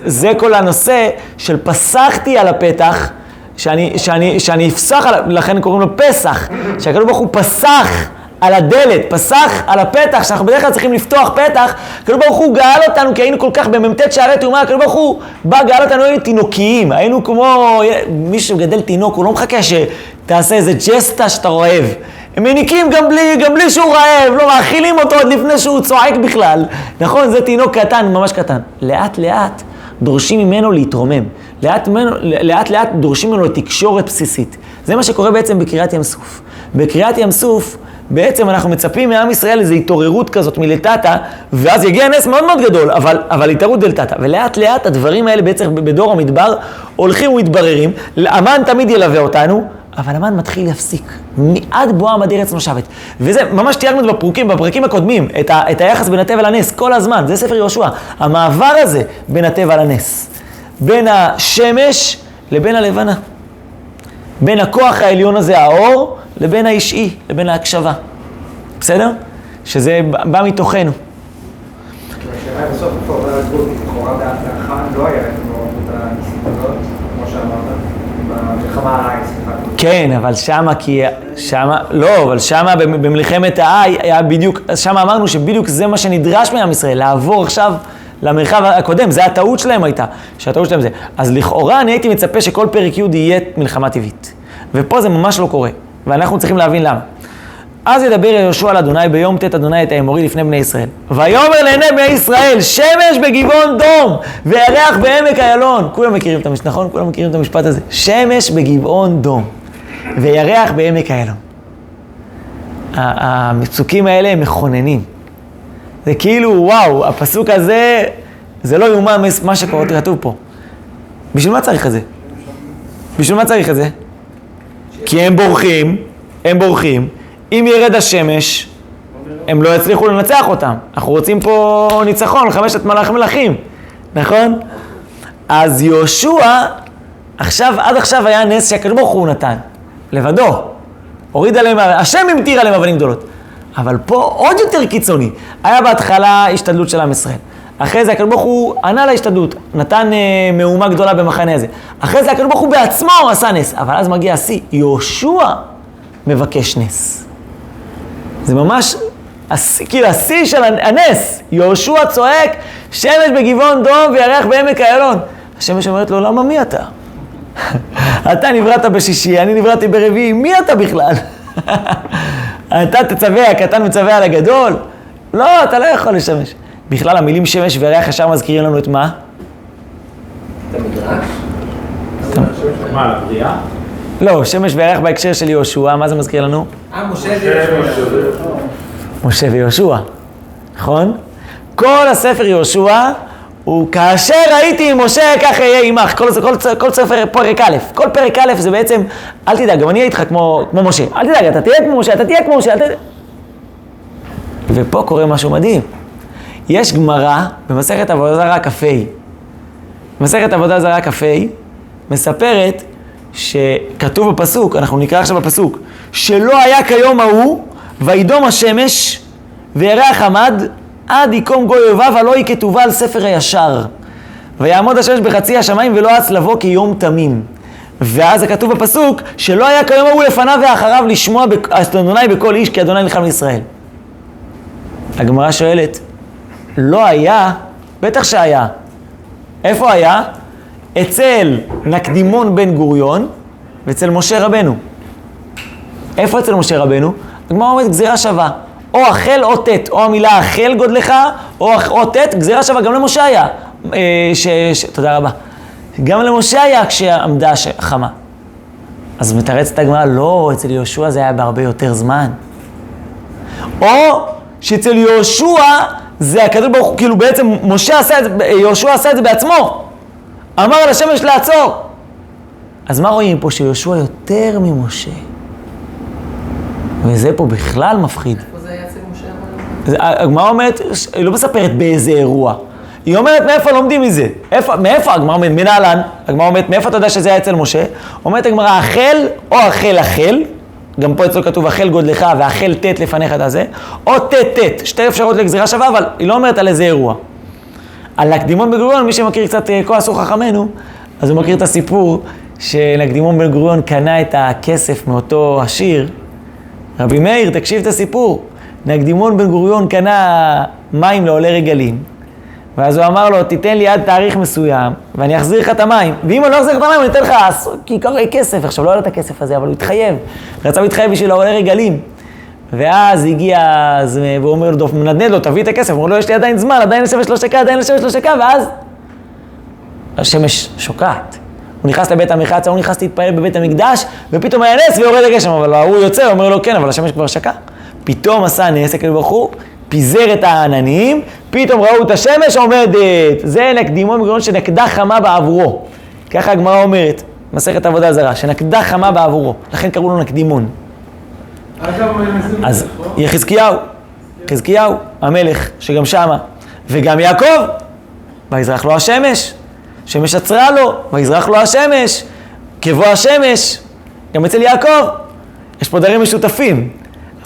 זה כל הנושא של פסחתי על הפתח, שאני אפסח, לכן קוראים לו פסח, שהקדוש ברוך הוא פסח על הדלת, פסח על הפתח, שאנחנו בדרך כלל צריכים לפתוח פתח, הקדוש ברוך הוא גאל אותנו, כי היינו כל כך במ"ט שערי תאומה, הקדוש ברוך הוא בא, גאל אותנו, היינו תינוקיים, היינו כמו, מי שגדל תינוק, הוא לא מחכה שתעשה איזה ג'סטה שאתה אוהב, הם מניקים גם בלי שהוא רעב, לא מאכילים אותו עוד לפני שהוא צועק בכלל. נכון, זה תינוק קטן, ממש קטן. לאט לאט דורשים ממנו להתרומם. לאט לאט דורשים ממנו לתקשורת בסיסית. זה מה שקורה בעצם בקריאת ים סוף. בקריאת ים סוף, בעצם אנחנו מצפים מעם ישראל איזו התעוררות כזאת מלטאטה, ואז יגיע נס מאוד מאוד גדול, אבל התעוררות דלטאטה. ולאט לאט הדברים האלה בעצם בדור המדבר הולכים ומתבררים. המן תמיד ילווה אותנו, אבל המן מתחיל להפסיק. מיד בואה עד ארץ נושבת. וזה ממש תיארנו בפרקים הקודמים, את היחס בין הטבע לנס כל הזמן. זה ספר יהושע. המעבר הזה בין הטבע לנס. בין השמש לבין הלבנה. בין הכוח העליון הזה, האור, לבין האישי, לבין ההקשבה. בסדר? שזה בא מתוכנו. השאלה בסוף פה, לכאורה בהלכה לא היה את הסיפורות, כמו שאמרת, במלחמה האי, סליחה. כן, אבל שמה במלחמת האי היה בדיוק, שמה אמרנו שבדיוק זה מה שנדרש מעם ישראל, לעבור עכשיו למרחב הקודם, זה הטעות שלהם הייתה, שהטעות שלהם זה. אז לכאורה אני הייתי מצפה שכל פרק י' יהיה מלחמה טבעית. ופה זה ממש לא קורה, ואנחנו צריכים להבין למה. אז ידבר יהושע על אדוני ביום ת' אדוני את האמורי לפני בני ישראל. ויאמר לעיני בני ישראל, שמש בגבעון דום, וירח בעמק איילון. כולם מכירים את המשפט, נכון? כולם מכירים את המשפט הזה. שמש בגבעון דום, וירח בעמק איילון. הפסוקים האלה הם מכוננים. זה כאילו, וואו, הפסוק הזה, זה לא יאומן מה שכתוב פה. בשביל מה צריך את זה? בשביל מה צריך את זה? כי הם בורחים. אם ירד השמש, הם לא יצליחו לנצח אותם. אנחנו רוצים פה ניצחון, 5 מלכים, נכון? אז יהושע, עד עכשיו היה נס שהקדוש ברוך הוא נתן, לבדו. הוריד עליהם, השם המטיר עליהם אבנים גדולות. אבל פה עוד יותר קיצוני. היה בהתחלה השתדלות של עם ישראל. אחרי זה הקדוש ברוך הוא ענה להשתדלות, נתן מהומה גדולה במחנה הזה. אחרי זה הקדוש ברוך הוא בעצמו עשה נס. אבל אז מגיע השיא, יהושע מבקש נס. זה ממש, כאילו השיא של הנס. יהושע צועק, שמש בגבעון דום וירח בעמק איילון. השמש אומרת לו, למה מי אתה? אתה נבראת בשישי, אני נבראתי ברביעי, מי אתה בכלל? אתה תצווה, הקטן מצווה על הגדול? לא, אתה לא יכול לשמש. בכלל המילים שמש וירח ישר מזכירים לנו את מה? את המדרש? מה, על הבריאה? לא, שמש וירח בהקשר של יהושע, מה זה מזכיר לנו? משה ויהושע. משה ויהושע, נכון? כל הספר יהושע הוא כאשר הייתי עם משה כך אהיה עמך, כל ספר פרק א', כל פרק א' זה בעצם, אל תדאג, גם אני אהיה איתך כמו משה, אל תדאג, אתה תהיה כמו משה, אתה תהיה כמו משה, ופה קורה משהו מדהים. יש גמרא במסכת עבודה זרה כ"ה. מסכת עבודה זרה כ"ה מספרת שכתוב בפסוק, אנחנו נקרא עכשיו בפסוק, שלא היה כיום ההוא, וידום השמש, וירח עמד, עד יקום גוי אויביו, הלא היא כתובה על ספר הישר. ויעמוד השמש בחצי השמיים, ולא אץ לבוא כיום תמים. ואז כתוב בפסוק, שלא היה כיום ההוא לפניו ואחריו לשמוע אדוני בכל איש, כי אדוני נלחם לישראל. הגמרא שואלת, לא היה, בטח שהיה. איפה היה? אצל נקדימון בן גוריון ואצל משה רבנו. איפה אצל משה רבנו? הגמרא אומרת גזירה שווה. או החל או תת, או המילה החל גודלך, או תת, גזירה שווה. גם למשה היה. תודה רבה. גם למשה היה כשעמדה חמה. אז מתרצת הגמרא, לא, אצל יהושע זה היה בהרבה יותר זמן. או שאצל יהושע זה הכתוב ברוך הוא, כאילו בעצם יהושע עשה את זה בעצמו. אמר על השמש לעצור. אז מה רואים פה? שיהושע יותר ממשה. וזה פה בכלל מפחיד. איפה זה היה אצל משה? הגמרא אומרת, היא לא מספרת באיזה אירוע. היא אומרת, מאיפה לומדים מזה? מאיפה? הגמרא אומרת, מנהלן. הגמרא אומרת, מאיפה אתה יודע שזה היה אצל משה? אומרת הגמרא, החל או החל. גם פה אצלו כתוב, החל גודלך והחל תת לפניך את הזה. או תת. שתי אפשרות לגזירה שווה, אבל היא לא אומרת על איזה אירוע. על נקדימון בן גוריון, מי שמכיר קצת כה עשו חכמינו, אז הוא מכיר את הסיפור שנקדימון בן גוריון קנה את הכסף מאותו עשיר. רבי מאיר, תקשיב את הסיפור. נקדימון בן גוריון קנה מים לעולי רגלים, ואז הוא אמר לו, תיתן לי עד תאריך מסוים, ואני אחזיר לך את המים. ואם אני לא אחזיר לך את המים, אני אתן לך כיכר כסף. עכשיו לא היה לו את הכסף הזה, אבל הוא התחייב. רצה להתחייב בשביל העולי רגלים. ואז הגיע, והוא אומר לו, מנדנד לו, תביא את הכסף, הוא אומר לו, יש לי עדיין זמן, עדיין השמש לא שקעה, ואז השמש שוקעת. הוא נכנס לבית המחצה, הוא נכנס להתפעל בבית המקדש, ופתאום היה נס ויורד הגשם, אבל הוא יוצא, הוא אומר לו, כן, אבל השמש כבר שקעה. פתאום עשה נס, הקדוש ברוך הוא, פיזר את העננים, פתאום ראו את השמש עומדת. זה נקדימון בגלל שנקדה חמה בעבורו. ככה הגמרא אומרת, מסכת עבודה זרה, שנקדה חמה בעבורו. לכן קראו לו נקדימון. אז יחזקיהו, המלך, שגם שמה, וגם יעקב, ויזרח לו השמש, שמש עצרה לו, ויזרח לו השמש, כבוא השמש, גם אצל יעקב. יש פה דברים משותפים.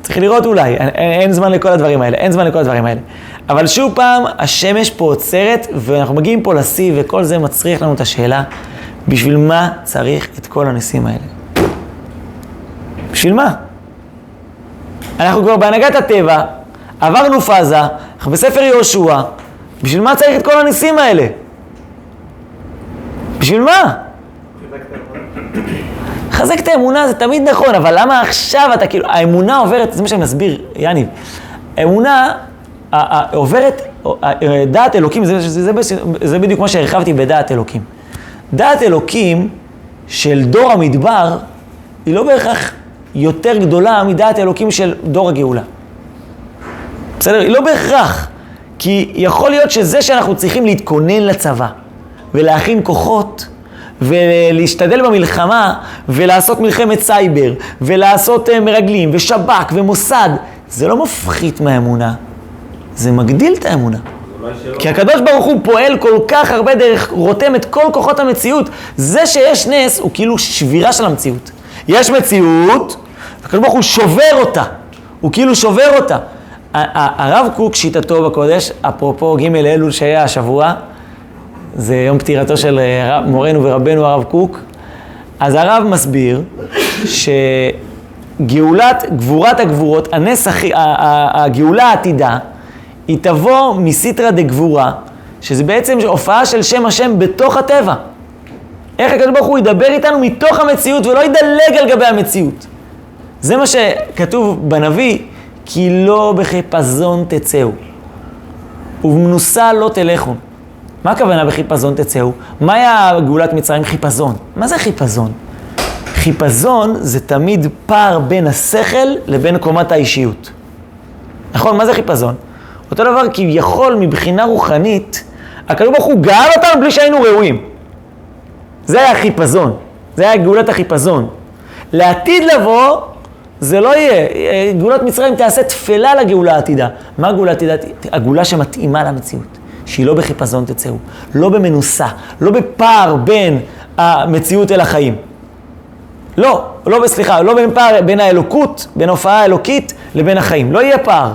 צריך לראות אולי, אין זמן לכל הדברים האלה, אבל שוב פעם, השמש פה עוצרת, ואנחנו מגיעים פה לשיא, וכל זה מצריך לנו את השאלה, בשביל מה צריך את כל הניסים האלה? בשביל מה? אנחנו כבר בהנהגת הטבע, עברנו פאזה, אנחנו בספר יהושע, בשביל מה צריך את כל הניסים האלה? בשביל מה? חזק את האמונה, זה תמיד נכון, אבל למה עכשיו אתה כאילו, האמונה עוברת, זה מה שאני מסביר, יניב, האמונה עוברת, דעת אלוקים, זה בדיוק מה שהרחבתי בדעת אלוקים. דעת אלוקים של דור המדבר, היא לא בהכרח יותר גדולה מדעת אלוקים של דור הגאולה. בסדר? היא לא בהכרח, כי יכול להיות שזה שאנחנו צריכים להתכונן לצבא, ולהכין כוחות, ולהשתדל במלחמה, ולעשות מלחמת סייבר, ולעשות מרגלים, ושב"כ, ומוסד, זה לא מפחית מהאמונה, זה מגדיל את האמונה. כי הקדוש ברוך הוא פועל כל כך הרבה דרך, רותם את כל כוחות המציאות. זה שיש נס הוא כאילו שבירה של המציאות. יש מציאות, הקדוש ברוך הוא שובר אותה, הוא כאילו שובר אותה. הרב קוק שיטתו בקודש, אפרופו ג' אלול שהיה השבוע, זה יום פטירתו של מורנו ורבנו הרב קוק, אז הרב מסביר גבורת הגבורות, הגאולה העתידה, היא תבוא מסיטרא דגבורה, שזה בעצם הופעה של שם השם בתוך הטבע. איך הקדוש ברוך הוא ידבר איתנו מתוך המציאות ולא ידלג על גבי המציאות. זה מה שכתוב בנביא, כי לא בחיפזון תצאו, ובמנוסה לא תלכו. מה הכוונה בחיפזון תצאו? מה היה גאולת מצרים? חיפזון. מה זה חיפזון? חיפזון זה תמיד פער בין השכל לבין קומת האישיות. נכון? מה זה חיפזון? אותו דבר כביכול מבחינה רוחנית, הקדוש ברוך הוא גאל אותנו בלי שהיינו ראויים. זה היה חיפזון. זה היה גאולת החיפזון. לעתיד לבוא, זה לא יהיה. גאולת מצרים תעשה תפלה לגאולה העתידה. מה הגאולה העתידה? הגאולה שמתאימה למציאות. שהיא לא בחיפזון תצאו, לא במנוסה, לא בפער בין המציאות אל החיים. לא בין פער בין האלוקות, בין ההופעה האלוקית לבין החיים. לא יהיה פער.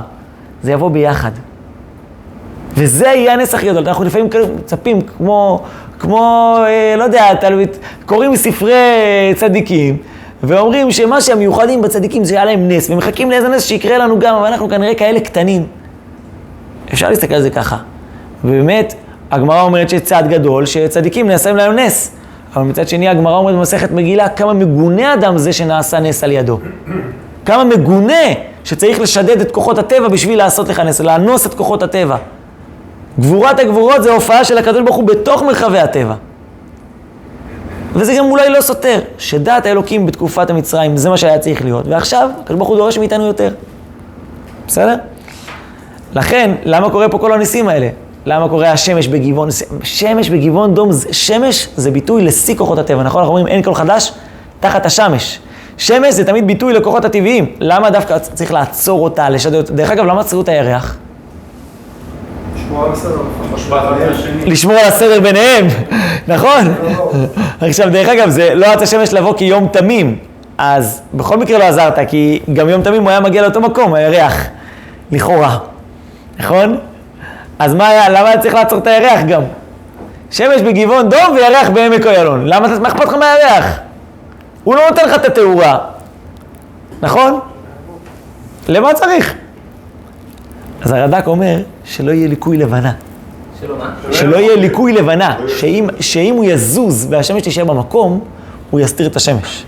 זה יבוא ביחד. וזה יהיה הנס הכי גדול. אנחנו לפעמים מצפים כמו לא יודע, קוראים ספרי צדיקים, ואומרים שמה שהמיוחדים בצדיקים זה היה להם נס, ומחכים לאיזה נס שיקרה לנו גם, אבל אנחנו כנראה כאלה קטנים. אפשר להסתכל על זה ככה. ובאמת, הגמרא אומרת שיש צעד גדול, שצדיקים נעשים להם נס. אבל מצד שני, הגמרא אומרת במסכת מגילה, כמה מגונה אדם זה שנעשה נס על ידו. כמה מגונה שצריך לשדד את כוחות הטבע בשביל לעשות לך נס, לאנוס את כוחות הטבע. גבורת הגבורות זה הופעה של הקדוש ברוך הוא בתוך מרחבי הטבע. וזה גם אולי לא סותר, שדעת האלוקים בתקופת המצרים, זה מה שהיה צריך להיות. ועכשיו, הקדוש ברוך הוא דורש מאיתנו יותר. בסדר? לכן, למה קורה פה כל הניסים האלה? למה קורה השמש בגבעון? שמש בגבעון דום, שמש זה ביטוי לשיא כוחות הטבע, נכון? אנחנו אומרים אין כל חדש תחת השמש. שמש זה תמיד ביטוי לכוחות הטבעיים. למה דווקא צריך לעצור אותה, לשדד אותה? דרך אגב, למה עצרו את הירח? לשמור על הסדר ביניהם, נכון? עכשיו, דרך אגב, זה לא עד השמש לבוא כי יום תמים, אז בכל מקרה לא עזרת, כי גם יום תמים הוא היה מגיע לאותו מקום, הירח, לכאורה, נכון? אז מה היה? למה צריך לעצור את הירח גם? שמש בגבעון דום וירח בעמק איילון. למה אתה אכפת לך מהירח? הוא לא נותן לך את התאורה, נכון? למה צריך? אז הרד"ק אומר שלא יהיה ליקוי לבנה. שלא יהיה ליקוי לבנה, שאם הוא יזוז והשמש תישאר במקום, הוא יסתיר את השמש.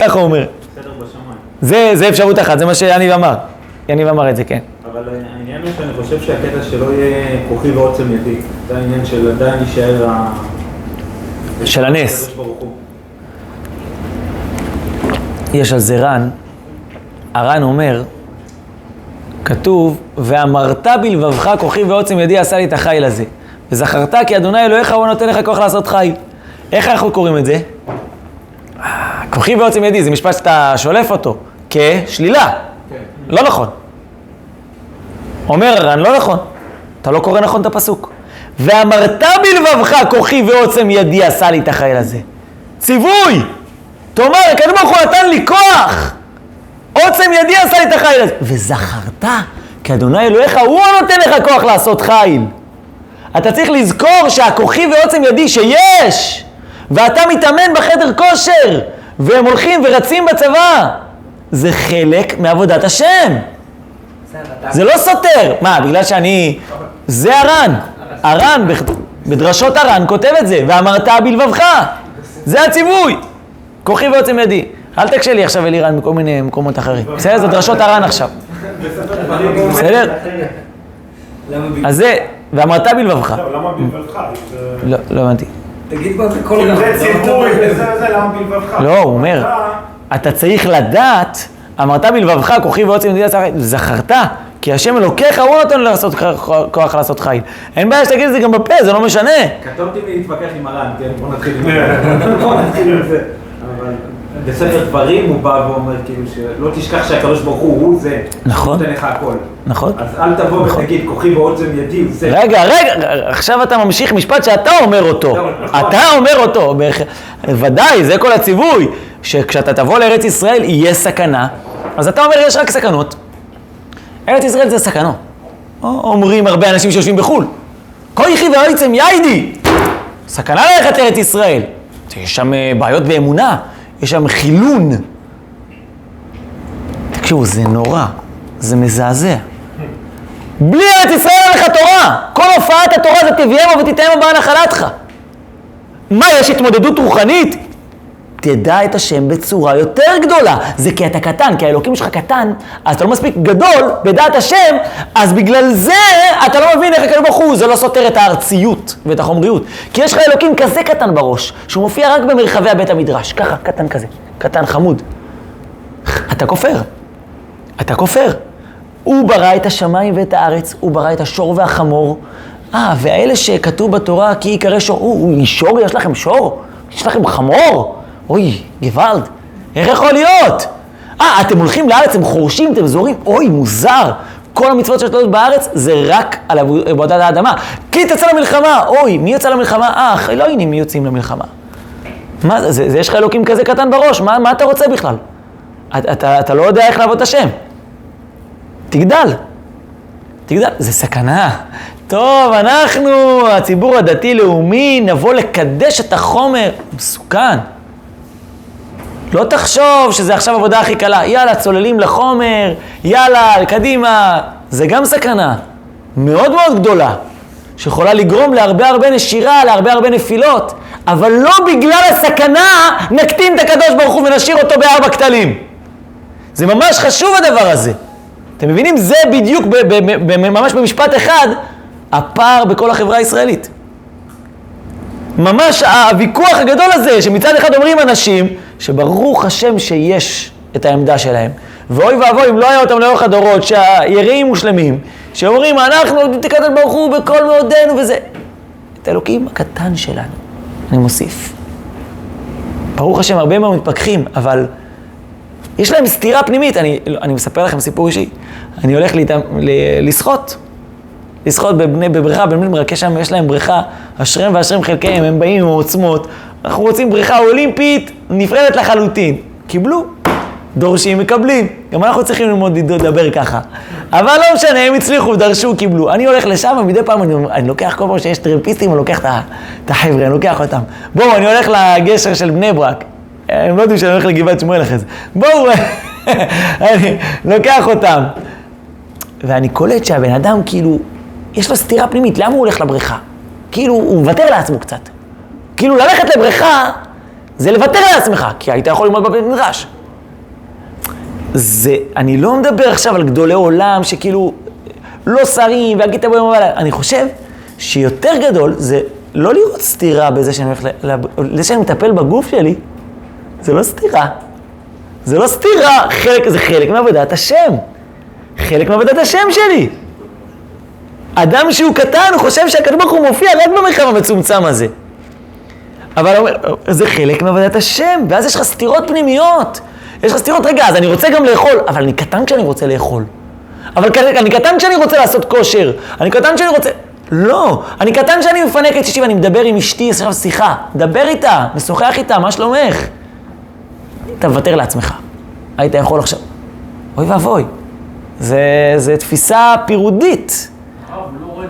ככה הוא אומר. זה אפשרות אחת, זה מה שיניב אמר. יניב אמר את זה, כן. אבל העניין הוא שאני חושב שהקטע שלא יהיה כוחי ועוצם ידי. זה העניין של עדיין יישאר של הנס. יש על זה רן, הרן אומר, כתוב, ואמרת בלבבך כוחי ועוצם ידי עשה לי את החיל הזה. וזכרת כי אדוני אלוהיך הוא נותן לך כוח לעשות חיל. איך אנחנו קוראים את זה? כוחי ועוצם ידי, זה משפט שאתה שולף אותו כשלילה. לא נכון. אומר הר"ן, לא נכון. אתה לא קורא נכון את הפסוק. ואמרת בלבבך כוחי ועוצם ידי עשה לי את החיל הזה. ציווי! תאמר, הקדוש ברוך הוא נתן לי כוח! עוצם ידי עשה לי את החיל הזה. וזכרת כי אדוני אלוהיך הוא נותן לך כוח לעשות חיל. אתה צריך לזכור שהכוחי ועוצם ידי שיש, ואתה מתאמן בחדר כושר, והם הולכים ורצים בצבא, זה חלק מעבודת השם. זה לא סותר. מה, בגלל שאני... זה הר"ן. הר"ן, בדרשות הר"ן כותב את זה, ואמרת בלבבך. זה הציווי. כוחי ועוצם ידי. אל תקשה לי עכשיו אלירן בכל מיני מקומות אחרים. בסדר? זה דרשות הר"ן עכשיו. בסדר? אז זה, ואמרת בלבבך. למה בלבבך? לא הבנתי. תגיד בה בכל רם. זה ציווי, זה למה בלבבך? לא, הוא אומר, אתה צריך לדעת, אמרת בלבבך, כוחי ועוצם ידי זכרת, כי השם אלוקיך הוא נותן לעשות כוח לעשות חיל. אין בעיה שתגיד את זה גם בפה, זה לא משנה. קטונתי להתווכח עם הר"ן, כן? בוא נתחיל עם זה. אבל בספר דברים הוא בא ואומר כאילו שלא תשכח שהקדוש ברוך הוא זה שנותן לך הכל. נכון. אז אל תבוא ותגיד כוחי ועוצם ידי, זה. רגע, עכשיו אתה ממשיך משפט שאתה אומר אותו. אתה אומר אותו. ודאי, זה כל הציווי, שכשאתה תבוא לארץ ישראל יהיה סכנה, אז אתה אומר יש רק סכנות. ארץ ישראל זה סכנות. אומרים הרבה אנשים שיושבים בחול. כוחי ועוצם ידי. סכנה ללכת לארץ ישראל. יש שם בעיות באמונה, יש שם חילון. תקשיבו, זה נורא, זה מזעזע. בלי ארץ ישראל אין לך תורה. כל הופעת התורה זה תביאמה ותתאמה בה נחלתך. מה, יש התמודדות רוחנית? תדע את השם בצורה יותר גדולה. זה כי אתה קטן, כי האלוקים שלך קטן, אז אתה לא מספיק גדול בדעת השם, אז בגלל זה אתה לא מבין איך הקדוש ברוך הוא, זה לא סותר את הארציות ואת החומריות. כי יש לך אלוקים כזה קטן בראש, שהוא מופיע רק במרחבי בית המדרש, ככה, קטן כזה, קטן חמוד. אתה כופר. אתה כופר. הוא ברא את השמיים ואת הארץ, הוא ברא את השור והחמור. והאלה שכתוב בתורה כי יקרא שור, שור, יש לכם שור? יש לכם חמור? אוי, גוואלד, איך יכול להיות? אתם הולכים לארץ, הם חורשים, אתם זורים, אוי, מוזר. כל המצוות שתלויות בארץ זה רק על עבודת האדמה. כי תצא למלחמה, אוי, מי יוצא למלחמה? לא הנה, מי יוצאים למלחמה? מה זה? יש לך אלוקים כזה קטן בראש, מה אתה רוצה בכלל? אתה לא יודע איך לעבוד את השם. תגדל, זה סכנה. טוב, אנחנו, הציבור הדתי-לאומי, נבוא לקדש את החומר. מסוכן. לא תחשוב שזה עכשיו עבודה הכי קלה. יאללה, צוללים לחומר, יאללה, קדימה. זה גם סכנה מאוד מאוד גדולה, שיכולה לגרום להרבה נשירה, להרבה נפילות, אבל לא בגלל הסכנה נקטין את הקדוש ברוך הוא ונשאיר אותו ב4 כתלים. זה ממש חשוב הדבר הזה. אתם מבינים? זה בדיוק ממש במשפט אחד הפער בכל החברה הישראלית. ממש הוויכוח הגדול הזה, שמצד אחד אומרים אנשים שברוך השם שיש את העמדה שלהם, ואוי ואבוי אם לא היה אותם לאורך הדורות, שהיראים מושלמים, שאומרים אנחנו עובדים את הקדוש ברוך הוא בכל מאודנו וזה. את האלוקים הקטן שלנו, אני מוסיף. ברוך השם הרבה מאוד מתפכחים, אבל יש להם סתירה פנימית. אני מספר לכם סיפור אישי. אני הולך לשחות בבריכה, בבני ברק, יש להם בריכה, אשריהם ואשריהם חלקיהם, הם באים עם העוצמות, אנחנו רוצים בריכה אולימפית, נפרדת לחלוטין. קיבלו, דורשים, מקבלים. גם אנחנו צריכים ללמוד לדבר ככה. אבל לא משנה, הם הצליחו, דרשו, קיבלו. אני הולך לשם, ומדי פעם אני לוקח כל פעם שיש טרמפיסטים, אני לוקח את החבר'ה, אני לוקח אותם. בואו, אני הולך לגשר של בני ברק. הם לא יודעים שאני הולך לגבעת שמואל אחרי זה. בואו, אני לוקח אותם. ואני קולט שהבן אדם כאילו, יש לו סתירה פנימית, למה הוא הולך לבריכה? כאילו, הוא מוותר לעצמו קצת. כאילו, ללכת לבריכה, זה לוותר לעצמך, כי היית יכול ללמוד בבית מדרש. אני לא מדבר עכשיו על גדולי עולם שכאילו לא שרים והגית בהם, אבל אני חושב שיותר גדול זה לא לראות סתירה בזה שאני הולך, זה שאני מטפל בגוף שלי, זה לא סתירה. זה לא סתירה, זה חלק מעבודת השם. חלק מעבודת השם שלי. אדם שהוא קטן, הוא חושב שהקדוש ברוך הוא מופיע רק במרחב המצומצם הזה. אבל הוא אומר, זה חלק מעבודת השם, ואז יש לך סתירות פנימיות. יש לך סתירות, רגע, אז אני רוצה גם לאכול, אבל אני קטן כשאני רוצה לאכול. אבל אני קטן כשאני רוצה לעשות כושר. אני קטן כשאני רוצה... לא, אני קטן כשאני מפנק את שישי ואני מדבר עם אשתי, עכשיו שיחה. דבר איתה, משוחח איתה, מה שלומך? אתה מוותר לעצמך. היית יכול עכשיו. אוי ואבוי. זה תפיסה פירודית.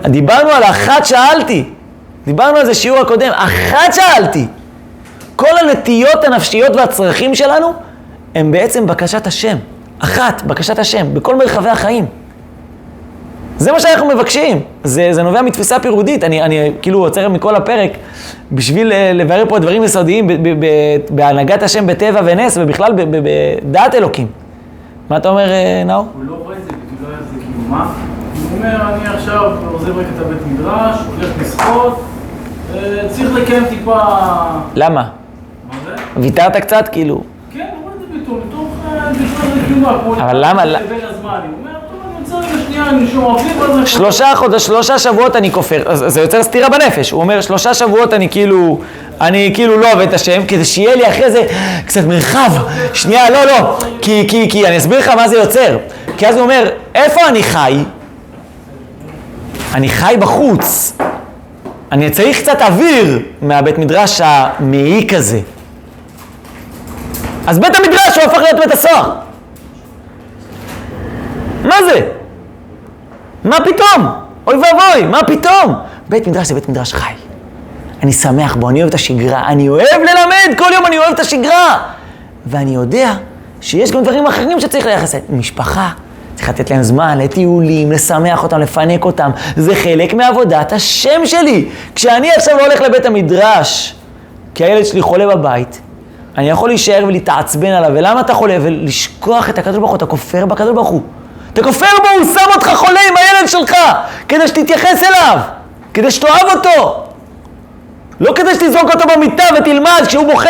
דיברנו על אחת שאלתי. דיברנו על זה שיעור הקודם. אחת שאלתי. כל הנטיות הנפשיות והצרכים שלנו הם בעצם בקשת השם. אחת, בקשת השם, בכל מרחבי החיים. זה מה שאנחנו מבקשים. זה נובע מתפיסה פירודית. אני כאילו עוצר מכל הפרק בשביל לבאר פה דברים יסודיים בהנהגת השם בטבע ונס ובכלל בדעת אלוקים. מה אתה אומר, נאור? הוא לא רואה את זה, כאילו לא היה זה כאילו מה? הוא אומר, אני עכשיו עוזב רק את הבית מדרש, הולך לשחות, צריך לקיים טיפה... למה? מה זה? ויתרת קצת כאילו? כן, הוא רואה את זה ביטול, מתוך זה קיומה. אבל למה? בין הזמן, הוא אומר, טוב, אני רוצה רגע שנייה, אני שומע אוויר, שלושה שבועות אני כופר, זה יוצר סתירה בנפש. הוא אומר, 3 שבועות אני כאילו לא אוהב את השם, כדי שיהיה לי אחרי זה קצת מרחב. שנייה, לא, כי אני אסביר לך מה זה יוצר. כי אז הוא אומר, איפה אני חי? אני חי בחוץ. אני צריך קצת אוויר מהבית מדרש המעיק הזה. אז בית המדרש הוא הפך להיות בית הסוהר. מה זה? מה פתאום? אוי ואבוי, מה פתאום? בית מדרש זה בית מדרש חי. אני שמח בו, אני אוהב את השגרה, אני אוהב ללמד, כל יום אני אוהב את השגרה. ואני יודע שיש גם דברים אחרים שצריך לייחס. משפחה, צריך לתת להם זמן, לטיולים, לשמח אותם, לפנק אותם. זה חלק מעבודת השם שלי. כשאני עכשיו לא הולך לבית המדרש, כי הילד שלי חולה בבית, אני יכול להישאר ולהתעצבן עליו. ולמה אתה חולה? ולשכוח את הקדוש ברוך הוא, אתה כופר בקדוש ברוך הוא. אתה כופר בו, הוא שם אותך חולה עם הילד שלך, כדי שתתייחס אליו, כדי שתאהב אותו. לא כדי שתזרוק אותו במיטה ותלמד כשהוא בוכה.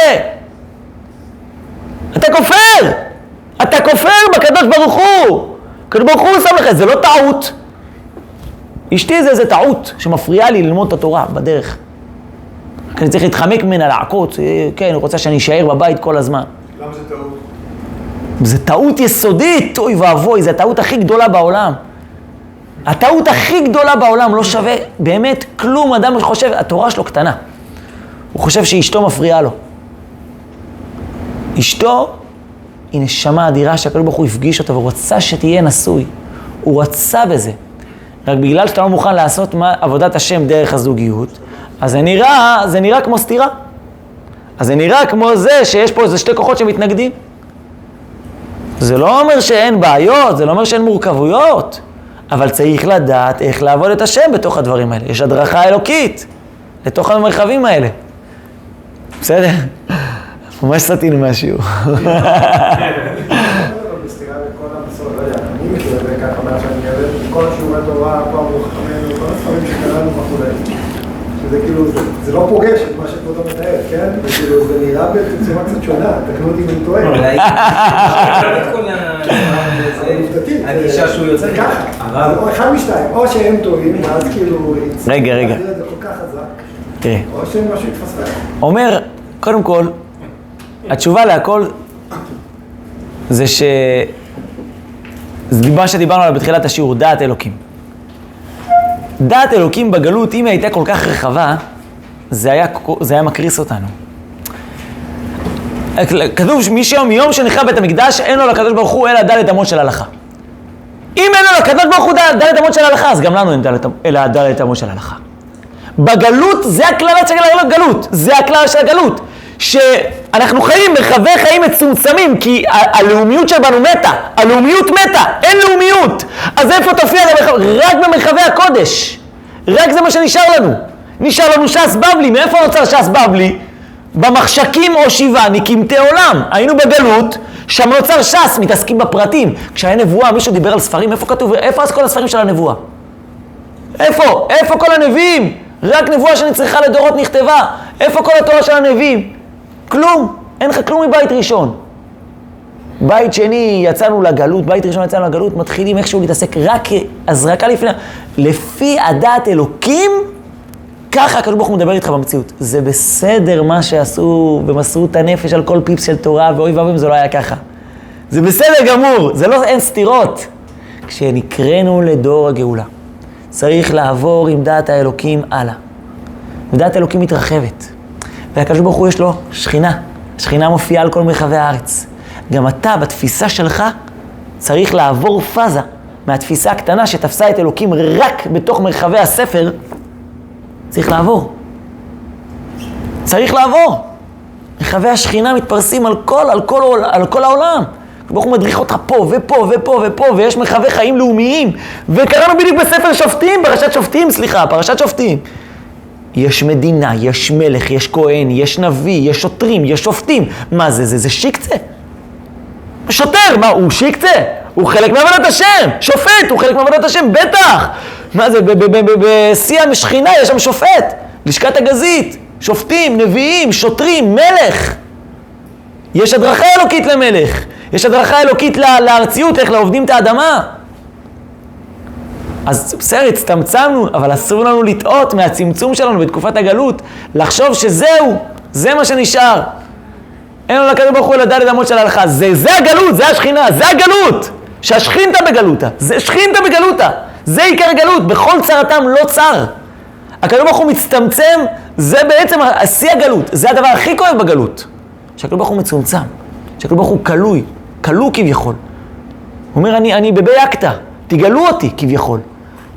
אתה כופר! אתה כופר בקדוש ברוך הוא. הקדוש ברוך הוא שם לך, זה לא טעות. אשתי זה טעות שמפריעה לי ללמוד את התורה בדרך. אני צריך להתחמק ממנה, לעקוץ, כן, אני רוצה שאני אשאר בבית כל הזמן. למה זה טעות? זה טעות יסודית, אוי ואבוי, זה הטעות הכי גדולה בעולם. הטעות הכי גדולה בעולם לא שווה באמת כלום. אדם שחושב, התורה שלו קטנה. הוא חושב שאשתו מפריעה לו. אשתו היא נשמה אדירה שהקדוש ברוך הוא הפגיש אותה והוא רצה שתהיה נשוי. הוא רצה בזה. רק בגלל שאתה לא מוכן לעשות עבודת השם דרך הזוגיות, אז זה נראה כמו סתירה. אז זה נראה כמו זה שיש פה איזה 2 כוחות שמתנגדים. זה לא אומר שאין בעיות, זה לא אומר שאין מורכבויות, אבל צריך לדעת איך לעבוד את השם בתוך הדברים האלה. יש הדרכה אלוקית לתוך המרחבים האלה. בסדר? ממש סתינו מהשיעור. בסתירה בכל המסורת, לא יודע, אני מכיר את זה ככה מה שאני מדבר, כל שיעורי תורה, פה אמרו חכמינו, כל הספרים שקראנו וכולי. שזה כאילו, זה לא פוגש את מה שכבודו מתאר, כן? וכאילו, זה נראה בצורה קצת שונה, תקנו אותי אם אני טועה. אולי, הגישה שהוא יוצא ככה. אחד משתיים, או שהם טועים, ואז כאילו... רגע. זה כל כך חזק. תראה. או שהם משהו יתפספק. אומר, קודם כל, התשובה להכל זה זה מה שדיברנו עליו בתחילת השיעור, דעת אלוקים. דעת אלוקים בגלות, אם היא הייתה כל כך רחבה, זה היה מקריס אותנו. כתוב מיום שנחרב בית המקדש, אין לו לקדוש ברוך הוא אלא ד' אמות של הלכה. אם אין לו לקדוש ברוך הוא ד' אמות של הלכה, אז גם לנו אין אלא ד' אמות של הלכה. בגלות, זה הכלל של הגלות, זה הכלל של הגלות. שאנחנו חיים מרחבי חיים מצומצמים, כי הלאומיות שבנו מתה, הלאומיות מתה, אין לאומיות. אז איפה תופיע? רק במרחבי הקודש. רק זה מה שנשאר לנו. נשאר לנו ש"ס בבלי. מאיפה נוצר ש"ס בבלי? במחשכים או שיבה, נקמתי עולם. היינו בגלות, שמנוצר ש"ס מתעסקים בפרטים. כשהיה נבואה, מישהו דיבר על ספרים, איפה כתוב? איפה אז כל הספרים של הנבואה? איפה? איפה כל הנביאים? רק נבואה שנצריכה לדורות נכתבה. איפה כל התורה של הנביאים? כלום. אין לך כלום מבית ראשון. בית שני יצאנו לגלות, בית ראשון יצאנו לגלות, מתחילים איכשהו להתעסק רק הזרקה לפי הדעת אלוקים, ככה הקדוש ברוך הוא מדבר איתך במציאות. זה בסדר מה שעשו ומסרו את הנפש על כל פיפס של תורה, ואוי ואוי אם זה לא היה ככה. זה בסדר גמור, זה לא, אין סתירות. כשנקראנו לדור הגאולה, צריך לעבור עם דעת האלוקים הלאה. ודעת האלוקים מתרחבת. והקדוש ברוך הוא יש לו שכינה. השכינה מופיעה על כל מרחבי הארץ. גם אתה, בתפיסה שלך, צריך לעבור פאזה מהתפיסה הקטנה שתפסה את אלוקים רק בתוך מרחבי הספר. צריך לעבור. צריך לעבור. מרחבי השכינה מתפרסים על כל העולם. ברוך הוא מדריך אותך פה ופה ופה ופה, ויש מרחבי חיים לאומיים. וקראנו בדיוק בספר שופטים, פרשת שופטים. יש מדינה, יש מלך, יש כהן, יש נביא, יש שוטרים, יש שופטים. מה זה? זה שיקצה. שוטר, מה? הוא שיקצה. הוא חלק מעבודת השם. שופט, הוא חלק מעבודת השם, בטח. מה זה? בשיא המשכינה יש שם שופט. לשכת הגזית, שופטים, נביאים, שוטרים, מלך. יש הדרכה אלוקית למלך. יש הדרכה אלוקית לארציות, איך לעובדים את האדמה. אז בסדר, הצטמצמנו, אבל אסור לנו לטעות מהצמצום שלנו בתקופת הגלות, לחשוב שזהו, זה מה שנשאר. אין לנו לקדוש ברוך הוא לדעת את אמות של ההלכה. זה הגלות, זה השכינה, זה הגלות. שהשכינתה בגלותה, זה שכינתה בגלותה. זה עיקר הגלות, בכל צרתם לא צר. הקדוש ברוך הוא מצטמצם, זה בעצם שיא הגלות, זה הדבר הכי כואב בגלות. שהקדוש ברוך הוא מצומצם, שהקדוש ברוך הוא כלוא כביכול. הוא אומר, אני בבייקתא, תגלו אותי כביכול.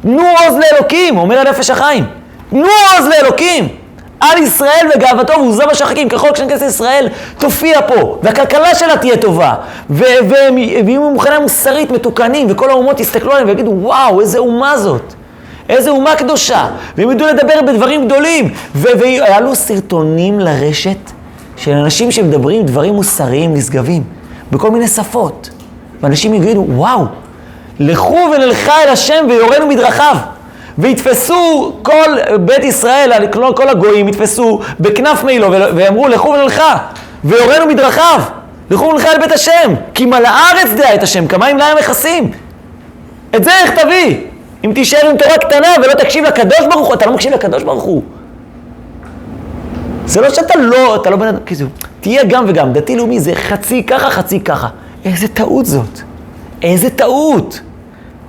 תנו עוז לאלוקים, אומר הנפש החיים. תנו עוז לאלוקים. על ישראל וגאוותו ועוזב השחקים, ככל כשנכנסת ישראל תופיע פה, והכלכלה שלה תהיה טובה, ויהיו מבחינה מוסרית מתוקנים, וכל האומות יסתכלו עליהם ויגידו, וואו, איזה אומה זאת, איזה אומה קדושה, והם ידעו לדבר בדברים גדולים, ויעלו סרטונים לרשת של אנשים שמדברים דברים מוסריים נשגבים, בכל מיני שפות, ואנשים יגידו, וואו, לכו ונלכה אל השם ויורנו מדרכיו. ויתפסו כל בית ישראל, כל הגויים יתפסו בכנף מעילו ואמרו לכו ונלכה ויורנו מדרכיו, לכו ונלכה אל בית השם, כי מלא הארץ דעה את השם, כמים להם מכסים. את זה איך תביא? אם תישאר עם תורה קטנה ולא תקשיב לקדוש ברוך הוא, אתה לא מקשיב לקדוש ברוך הוא. זה לא שאתה לא בן אדם, תהיה גם וגם, דתי לאומי זה חצי ככה, חצי ככה. איזה טעות זאת, איזה טעות.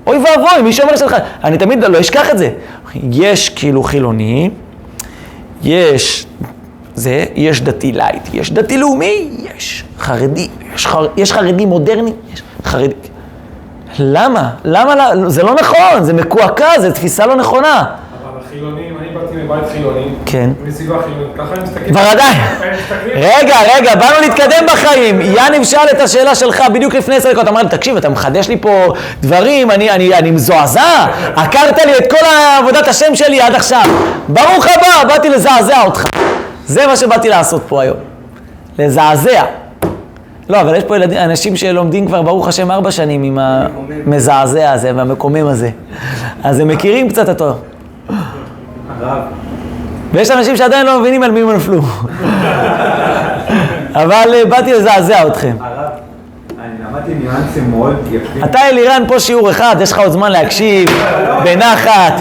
אוי ואבוי, מי שאומר שלך, אני תמיד לא אשכח את זה. יש כאילו חילוני, יש דתי לייט, יש דתי לאומי, יש חרדי, יש חרדי מודרני, יש חרדי. למה? זה לא נכון, זה מקועקע, זה תפיסה לא נכונה. אבל החילונים, אני באתי מבית חילוני, כן. מסביבה חילונית, ככה הם מסתכלים. בוודאי. רגע, באנו להתקדם בחיים. יניב שאל את השאלה שלך בדיוק לפני 10 דקות, אמר לי, תקשיב, אתה מחדש לי פה דברים, אני מזועזע, עקרת לי את כל עבודת השם שלי עד עכשיו. ברוך הבא, באתי לזעזע אותך. זה מה שבאתי לעשות פה היום. לזעזע. לא, אבל יש פה אנשים שלומדים כבר ברוך השם 4 שנים עם המזעזע הזה והמקומם הזה. אז הם מכירים קצת אותו. הרב. ויש אנשים שעדיין לא מבינים על מי הם נפלו. אבל באתי לזעזע אתכם. הרב, אני למדתי ניואנסים מאוד יפים. אתה אלירן פה שיעור אחד, יש לך עוד זמן להקשיב, בנחת,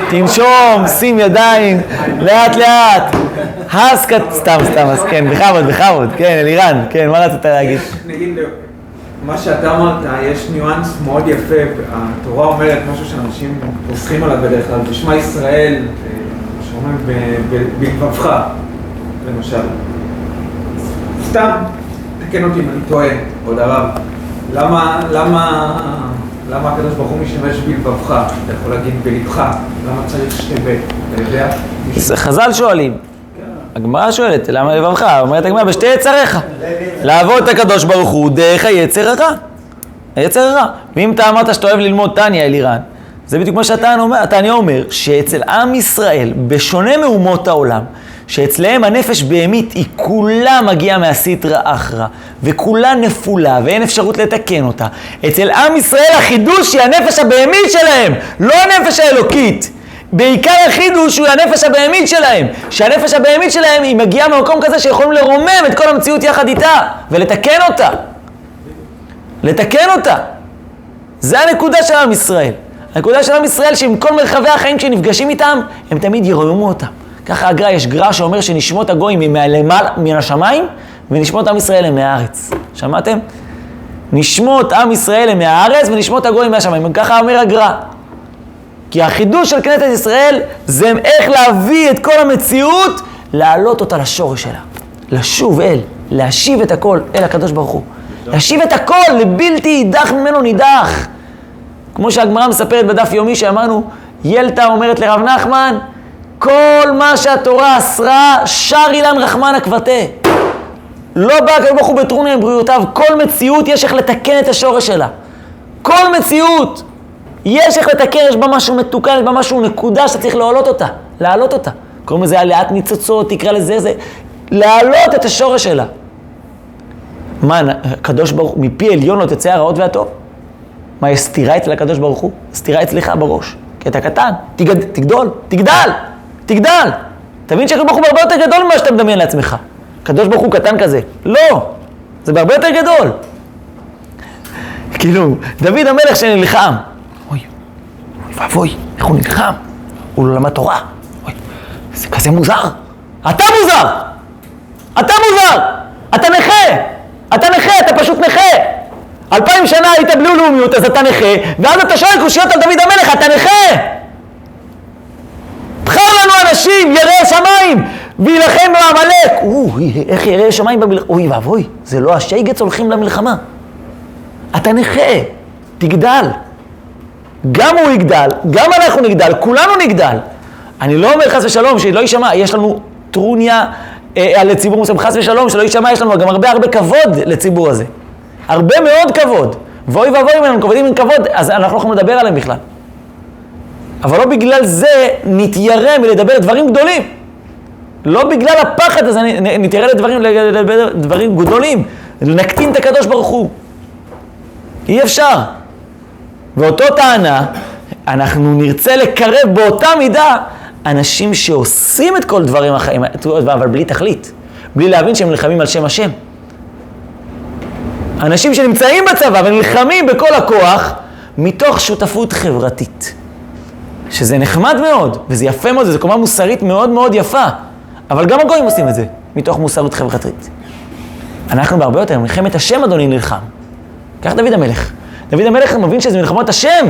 תנשום, שים ידיים, לאט לאט. סתם, אז כן, בכבוד, כן, אלירן, כן, מה רצית להגיד? נגיד, מה שאתה אמרת, יש ניואנס מאוד יפה, התורה אומרת משהו שאנשים פוסחים עליו בדרך כלל, בשמה ישראל, שאומרים בלבבך, למשל. סתם, תקן אותי אם אני טועה, עוד הרב, למה הקדוש ברוך הוא משתמש בלבבך? אתה יכול להגיד בלבך, למה צריך שתי בית? אתה יודע? חז"ל שואלים. הגמרא שואלת, למה לבבך? אומרת הגמרא, בשתי יצריך. לעבוד את הקדוש ברוך הוא דרך היצר הרע. היצר הרע. ואם אתה אמרת שאתה אוהב ללמוד תניא אלירן, זה בדיוק מה שהתניא אומר, שאצל עם ישראל, בשונה מאומות העולם, שאצלהם הנפש בהמית היא כולה מגיעה מהסיטרא אחרא, וכולה נפולה, ואין אפשרות לתקן אותה. אצל עם ישראל החידוש היא הנפש הבהמית שלהם, לא הנפש האלוקית. בעיקר החידוש הוא הנפש הבהמית שלהם, שהנפש הבהמית שלהם היא מגיעה ממקום כזה שיכולים לרומם את כל המציאות יחד איתה, ולתקן אותה. לתקן אותה. זה הנקודה של עם ישראל. הנקודה של עם ישראל שעם כל מרחבי החיים שנפגשים איתם, הם תמיד ירוממו אותם. ככה הגר"א, יש גר"א שאומר שנשמות הגויים הם מהלמעלה, מן השמיים, ונשמות עם ישראל הם מהארץ. שמעתם? נשמות עם ישראל הם מהארץ, ונשמות הגויים מהשמיים. ככה אומר הגר"א. כי החידוש של כנסת ישראל זה איך להביא את כל המציאות, להעלות אותה לשורש שלה. לשוב אל, להשיב את הכל אל הקדוש ברוך הוא. להשיב את הכל לבלתי יידח ממנו נידח. כמו שהגמרא מספרת בדף יומי שאמרנו, ילתא אומרת לרב נחמן, כל מה שהתורה אסרה, שר אילן רחמן עקבתה. לא בא הקדוש ברוך הוא בטרוניה עם בריאותיו, כל מציאות יש איך לתקן את השורש שלה. כל מציאות יש איך לתקן, יש בה משהו מתוקן, יש בה משהו נקודה שאתה צריך להעלות אותה, להעלות אותה. קוראים לזה העלאת ניצוצות, תקרא לזה, זה להעלות את השורש שלה. מה, הקדוש ברוך הוא, מפי עליון לא תצא הרעות והטוב? מה, יש סתירה אצל הקדוש ברוך הוא? סתירה אצלך בראש. כי אתה קטן, תגדול, תגדל. תבין שהקדוש ברוך הוא בהרבה יותר גדול ממה שאתה מדמיין לעצמך. הקדוש ברוך הוא קטן כזה. לא, זה בהרבה יותר גדול. כאילו, דוד המלך שנלחם. אוי ואבוי, איך הוא נלחם? הוא לא למד תורה. אוי, זה כזה מוזר. אתה מוזר! אתה נכה, אתה פשוט נכה. 2000 שנה היית בלי לאומיות, אז אתה נכה, ואז אתה שואל קושיות על דוד המלך, אתה נכה! בחר לנו אנשים, יראי שמיים, וילחם בעמלק. איך יראי שמיים במלחמה? אוי ואבוי, זה לא השייגץ הולכים למלחמה. אתה נכה, תגדל. גם הוא יגדל, גם אנחנו נגדל, כולנו נגדל. אני לא אומר חס ושלום שלא יישמע, יש לנו טרוניה על הציבור מסוים, חס ושלום שלא יישמע, יש לנו גם הרבה כבוד לציבור הזה. הרבה מאוד כבוד. ואוי ואבוי אם אנחנו כבודים עם כבוד, אז אנחנו לא יכולים לדבר עליהם בכלל. אבל לא בגלל זה נתיירא מלדבר דברים גדולים. לא בגלל הפחד הזה נתיירא לדברים גדולים. נקטין את הקדוש ברוך הוא. אי אפשר. ואותו טענה, אנחנו נרצה לקרב באותה מידה אנשים שעושים את כל דברים החיים, אבל בלי תכלית. בלי להבין שהם נלחמים על שם השם. אנשים שנמצאים בצבא ונלחמים בכל הכוח מתוך שותפות חברתית. שזה נחמד מאוד, וזה יפה מאוד, זו קומה מוסרית מאוד מאוד יפה. אבל גם הגויים עושים את זה, מתוך מוסריות חברתית. אנחנו בהרבה יותר, מלחמת השם אדוני נלחם. כך דוד המלך. דוד המלך מבין שזה מלחמות השם.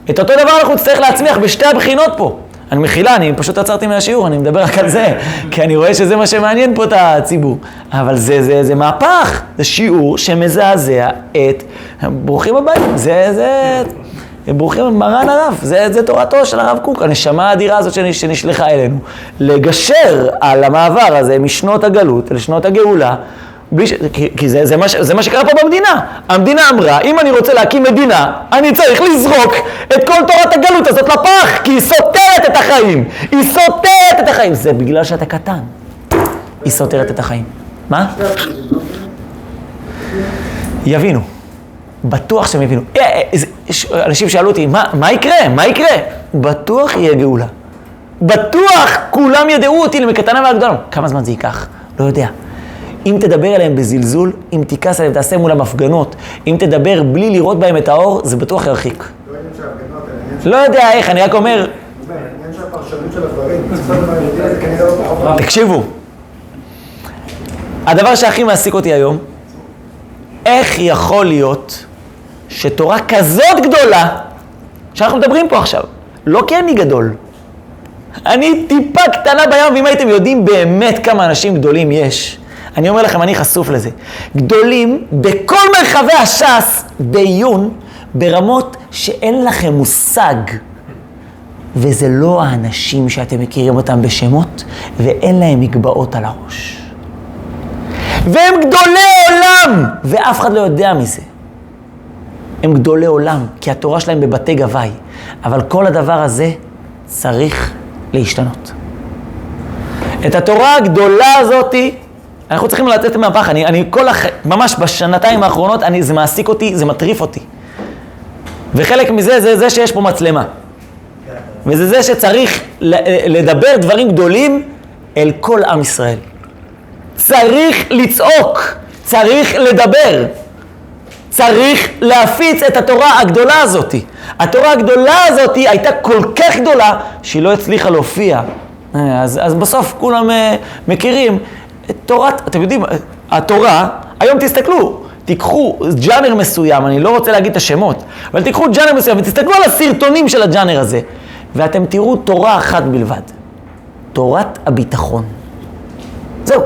את אותו דבר אנחנו נצטרך להצמיח בשתי הבחינות פה. אני מחילה, אני פשוט עצרתי מהשיעור, אני מדבר רק על זה, כי אני רואה שזה מה שמעניין פה את הציבור. אבל זה מהפך, זה שיעור שמזעזע את ברוכים הבאים. ברוכים מרן הרב, זה תורתו של הרב קוק, הנשמה האדירה הזאת שנשלחה אלינו, לגשר על המעבר הזה משנות הגלות לשנות הגאולה, כי זה מה שקרה פה במדינה. המדינה אמרה, אם אני רוצה להקים מדינה, אני צריך לזרוק את כל תורת הגלות הזאת לפח, כי היא סותרת את החיים. היא סותרת את החיים. זה בגלל שאתה קטן. היא סותרת את החיים. מה? יבינו. בטוח שהם יבינו. אנשים שאלו אותי, מה יקרה? מה יקרה? בטוח יהיה גאולה. בטוח כולם ידעו אותי למקטנה והגדולה. כמה זמן זה ייקח? לא יודע. אם תדבר עליהם בזלזול, אם תיקס עליהם, תעשה מולם הפגנות, אם תדבר בלי לראות בהם את האור, זה בטוח ירחיק. לא יודע איך, אני רק אומר... העניין שהפרשנות של הדברים, זה כנראה לא פחות. תקשיבו, הדבר שהכי מעסיק אותי היום, איך יכול להיות שתורה כזאת גדולה, שאנחנו מדברים פה עכשיו, לא כי אני גדול, אני טיפה קטנה בים, ואם הייתם יודעים באמת כמה אנשים גדולים יש, אני אומר לכם, אני חשוף לזה. גדולים בכל מרחבי הש"ס, בעיון, ברמות שאין לכם מושג. וזה לא האנשים שאתם מכירים אותם בשמות, ואין להם מגבעות על הראש. והם גדולי עולם, ואף אחד לא יודע מזה. הם גדולי עולם, כי התורה שלהם בבתי גבי. אבל כל הדבר הזה צריך להשתנות. את התורה הגדולה הזאת, אנחנו צריכים לתת מהפך. ממש בשנתיים האחרונות, זה מעסיק אותי, זה מטריף אותי. וחלק מזה זה שיש פה מצלמה. וזה זה שצריך לדבר דברים גדולים אל כל עם ישראל. צריך לצעוק, צריך לדבר, צריך להפיץ את התורה הגדולה הזאת. התורה הגדולה הזאת הייתה כל כך גדולה שהיא לא הצליחה להופיע. אז בסוף כולם מכירים את תורת, אתם יודעים, התורה, היום תסתכלו, תיקחו ג'אנר מסוים, אני לא רוצה להגיד את השמות, אבל תיקחו ג'אנר מסוים ותסתכלו על הסרטונים של הג'אנר הזה, ואתם תראו תורה אחת בלבד, תורת הביטחון. זהו,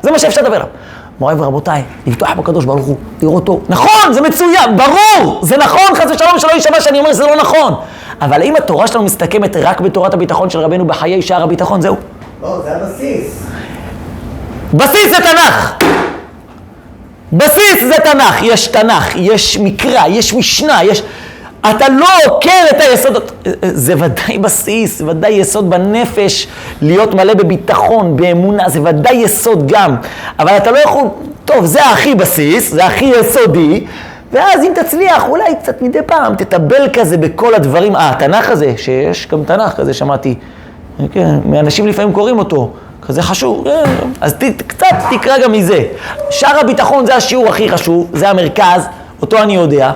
זה מה שאפשר לדבר עליו. מוריי ורבותיי, לבטוח בקדוש ברוך הוא, לראות אותו. נכון, זה מצוין, ברור, זה נכון, חס ושלום שלא יישמע שאני אומר שזה לא נכון. אבל האם התורה שלנו מסתכמת רק בתורת הביטחון של רבנו בחיי שער הביטחון? זהו. לא, זה הבסיס. בסיס זה תנ"ך. בסיס זה תנ"ך. יש תנ"ך, יש מקרא, יש משנה, אתה לא עוקר את היסודות. זה ודאי בסיס, ודאי יסוד בנפש, להיות מלא בביטחון, באמונה, זה ודאי יסוד גם. אבל אתה לא יכול, טוב, זה הכי בסיס, זה הכי יסודי, ואז אם תצליח, אולי קצת מדי פעם, תטבל כזה בכל הדברים. התנ"ך הזה, שיש גם תנ"ך כזה, שמעתי, מאנשים לפעמים קוראים אותו, כזה חשוב, אז קצת תקרא גם מזה. שער הביטחון זה השיעור הכי חשוב, זה המרכז, אותו אני יודע.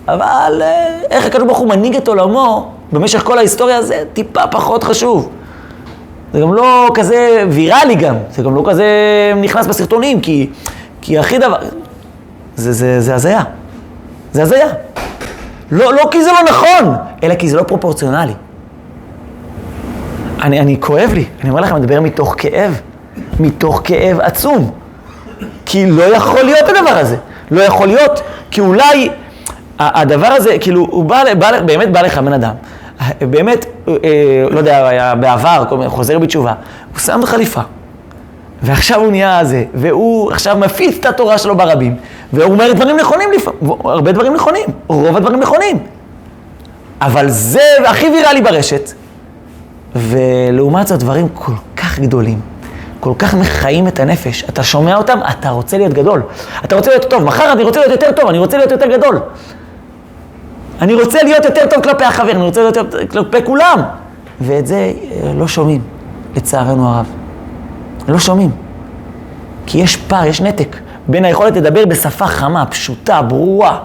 אבל איך הקדוש ברוך הוא מנהיג את עולמו במשך כל ההיסטוריה, זה טיפה פחות חשוב. זה גם לא כזה ויראלי גם, זה גם לא כזה נכנס בסרטונים, כי הכי דבר, זה הזיה. זה הזיה. לא כי זה לא נכון, אלא כי זה לא פרופורציונלי. אני כואב לי, אני אומר לכם, מדבר מתוך כאב עצום. כי לא יכול להיות הדבר הזה. לא יכול להיות, כי אולי הדבר הזה, כאילו, הוא באמת בא לך בן אדם. באמת, לא יודע, היה בעבר, חוזר בתשובה. הוא שם בחליפה. ועכשיו הוא נהיה הזה, והוא עכשיו מפיץ את התורה שלו ברבים. והוא אומר דברים נכונים לפעמים, הרבה דברים נכונים, רוב הדברים נכונים. אבל זה הכי ויראלי ברשת. ולעומת זאת דברים כל כך גדולים, כל כך מחיים את הנפש. אתה שומע אותם, אתה רוצה להיות גדול. אתה רוצה להיות טוב. מחר אני רוצה להיות יותר טוב, אני רוצה להיות יותר גדול. אני רוצה להיות יותר טוב כלפי החבר, אני רוצה להיות יותר כלפי כולם. ואת זה לא שומעים, לצערנו הרב. לא שומעים. כי יש פער, יש נתק בין היכולת לדבר בשפה חמה, פשוטה, ברורה.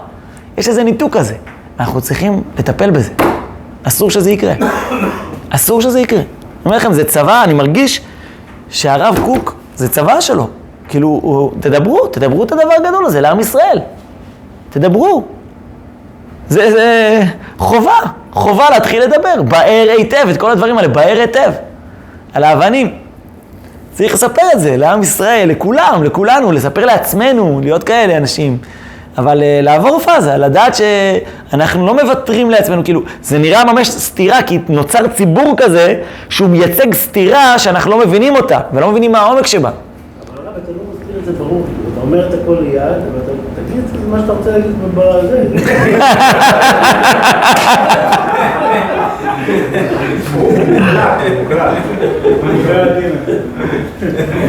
יש איזה ניתוק כזה. אנחנו צריכים לטפל בזה. אסור שזה יקרה. אסור שזה יקרה. אני אומר לכם, זה צבא, אני מרגיש שהרב קוק, זה צבא שלו. כאילו, תדברו את הדבר הגדול הזה לעם ישראל. תדברו. זה חובה להתחיל לדבר. באר היטב, את כל הדברים האלה, באר היטב. על האבנים. צריך לספר את זה לעם ישראל, לכולם, לכולנו, לספר לעצמנו, להיות כאלה אנשים. אבל לעבור פאזה, לדעת שאנחנו לא מוותרים לעצמנו, כאילו, זה נראה ממש סתירה, כי נוצר ציבור כזה שהוא מייצג סתירה שאנחנו לא מבינים אותה, ולא מבינים מה העומק שבה. אבל הרב, אתה לא מסביר את זה ברור, אתה אומר את הכל ליד, אבל אתה תגיד את מה שאתה רוצה להגיד בזה.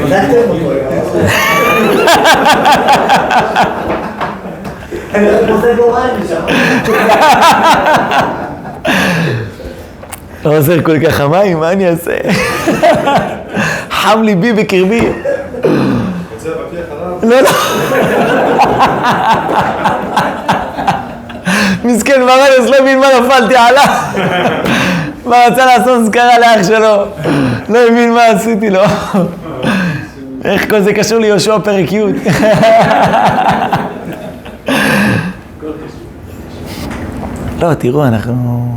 בדקתם אותו, אני חושב גורל משם. לא עוזר כל כך המים, מה אני אעשה? חם ליבי בקרבי. רוצה לבקר חלב? לא. מסכן מרנס, לא הבין מה נפלתי עליו. מה רצה לעשות זכרה לאח שלו. לא הבין מה עשיתי לו. איך כל זה קשור ליהושע פרק י'. לא, תראו, אנחנו...